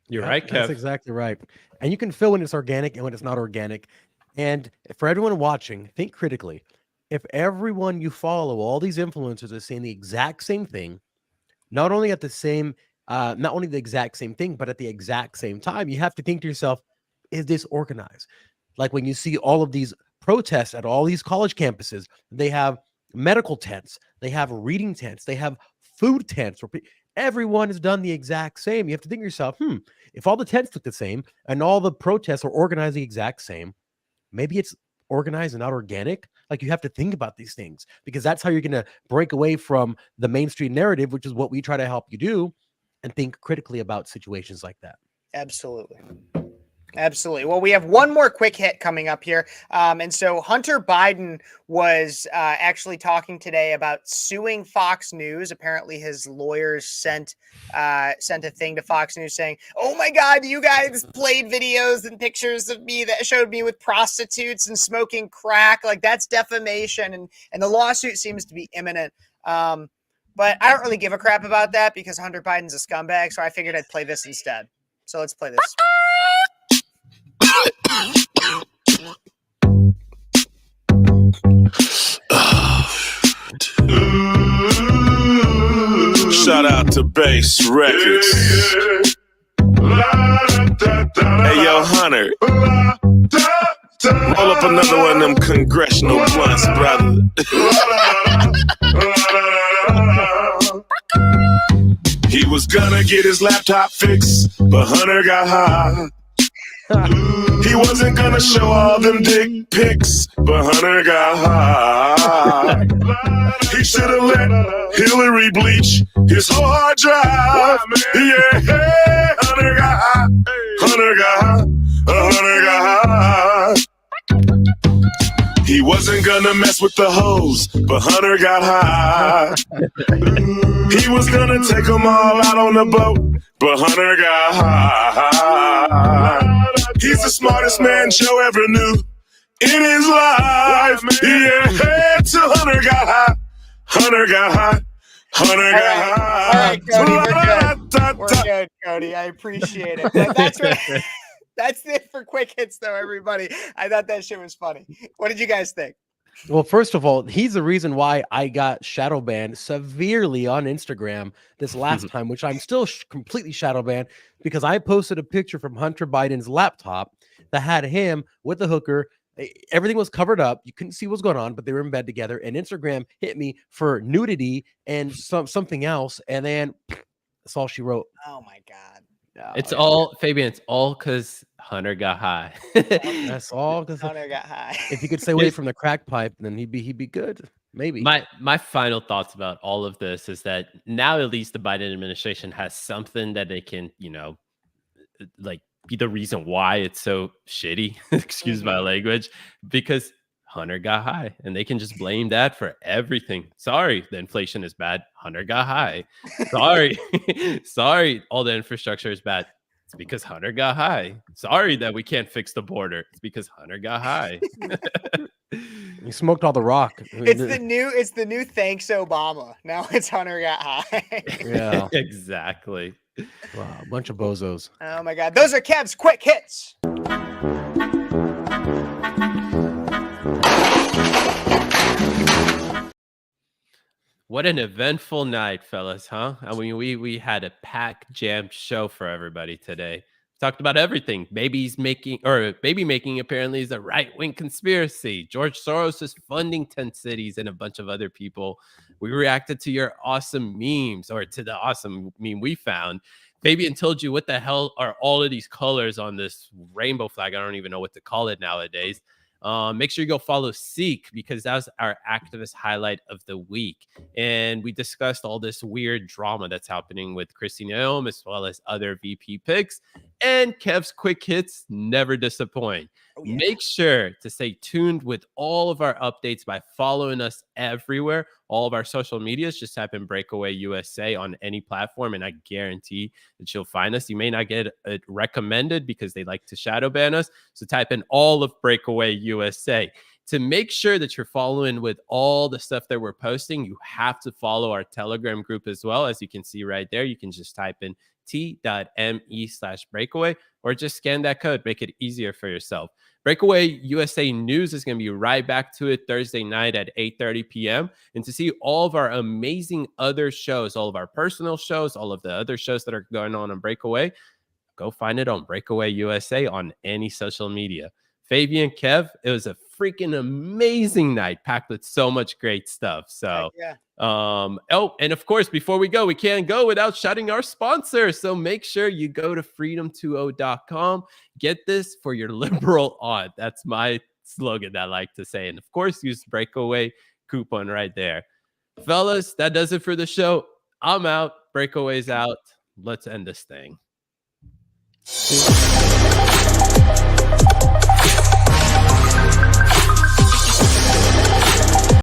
You're right, Kev. That's exactly right. And you can feel when it's organic and when it's not organic. And for everyone watching, think critically. If everyone you follow, all these influencers are saying the exact same thing, not only the exact same thing, but at the exact same time, you have to think to yourself, is this organized? Like when you see all of these protests at all these college campuses, they have medical tents, they have reading tents, they have food tents where everyone has done the exact same. You have to think to yourself, if all the tents look the same and all the protests are organized the exact same, maybe it's organized and not organic. Like you have to think about these things because that's how you're going to break away from the mainstream narrative, which is what we try to help you do, and think critically about situations like that. Absolutely. Absolutely. Well, we have one more quick hit coming up here. And so Hunter Biden was actually talking today about suing Fox News. Apparently his lawyers sent a thing to Fox News saying, oh my God, you guys played videos and pictures of me that showed me with prostitutes and smoking crack. Like that's defamation. And the lawsuit seems to be imminent. But I don't really give a crap about that because Hunter Biden's a scumbag. So I figured I'd play this instead. So let's play this. Shout out to Bass Records. Hey yo, Hunter, roll up another one of them congressional blunts, brother. He was gonna get his laptop fixed, but Hunter got high. He wasn't gonna show all them dick pics, but Hunter got high. He should have let Hillary bleach his whole hard drive. Yeah, hey, Hunter got high. Hunter got high. Hunter got high. He wasn't gonna mess with the hoes, but Hunter got high. He was gonna take them all out on the boat, but Hunter got high. He's the smartest man Joe ever knew in his life. Yeah, hey, till Hunter got high. Hunter got high. Hunter got high. All right, Cody, we're good, Cody. I appreciate it. That's right. That's it for quick hits, though, everybody. I thought that shit was funny. What did you guys think? Well, first of all, he's the reason why I got shadow banned severely on Instagram this last time, which I'm still completely shadow banned because I posted a picture from Hunter Biden's laptop that had him with the hooker. Everything was covered up. You couldn't see what's going on, but they were in bed together. And Instagram hit me for nudity and something else. And then that's all she wrote. Oh, my God. It's all, Fabian, it's all because Hunter got high. That's all because Hunter got high. If he could stay away from the crack pipe, then he'd be good. Maybe. My final thoughts about all of this is that now at least the Biden administration has something that they can, like be the reason why it's so shitty. Excuse my language, because Hunter got high and they can just blame that for everything. Sorry, the inflation is bad. Hunter got high. Sorry. Sorry, all the infrastructure is bad. It's because Hunter got high. Sorry that we can't fix the border. It's because Hunter got high. He smoked all the rock. It's the new thanks Obama. Now it's Hunter got high. Yeah. Exactly. Wow, a bunch of bozos. Oh my God. Those are Kev's quick hits. What an eventful night, fellas, huh? I mean, we had a packed, jammed show for everybody today. Talked about everything. Baby making apparently is a right-wing conspiracy. George Soros is funding 10 cities and a bunch of other people. We reacted to your awesome memes, or to the awesome meme we found. Fabian told you what the hell are all of these colors on this rainbow flag. I don't even know what to call it nowadays. Make sure you go follow Seek, because that was our activist highlight of the week. And we discussed all this weird drama that's happening with Christine Naom, as well as other VP picks. And Kev's quick hits never disappoint. Make sure to stay tuned with all of our updates by following us everywhere. All of our social medias, just type in Breakaway USA on any platform, and I guarantee that you'll find us. You may not get it recommended because they like to shadow ban us. So type in all of Breakaway USA. To make sure that you're following with all the stuff that we're posting, you have to follow our Telegram group as well. As you can see right there, you can just type in t.me/breakaway, or just scan that code. Make it easier for yourself. Breakaway USA News is going to be right back to it Thursday night at 8:30 p.m. And to see all of our amazing other shows, all of our personal shows, all of the other shows that are going on Breakaway, go find it on Breakaway USA on any social media. Fabian, Kev, it was a freaking amazing night, packed with so much great stuff. So, and of course, before we go, we can't go without shouting our sponsor. So make sure you go to freedom20.com. Get this for your liberal aunt. That's my slogan that I like to say. And of course, use Breakaway coupon right there. Fellas, that does it for the show. I'm out. Breakaway's out. Let's end this thing.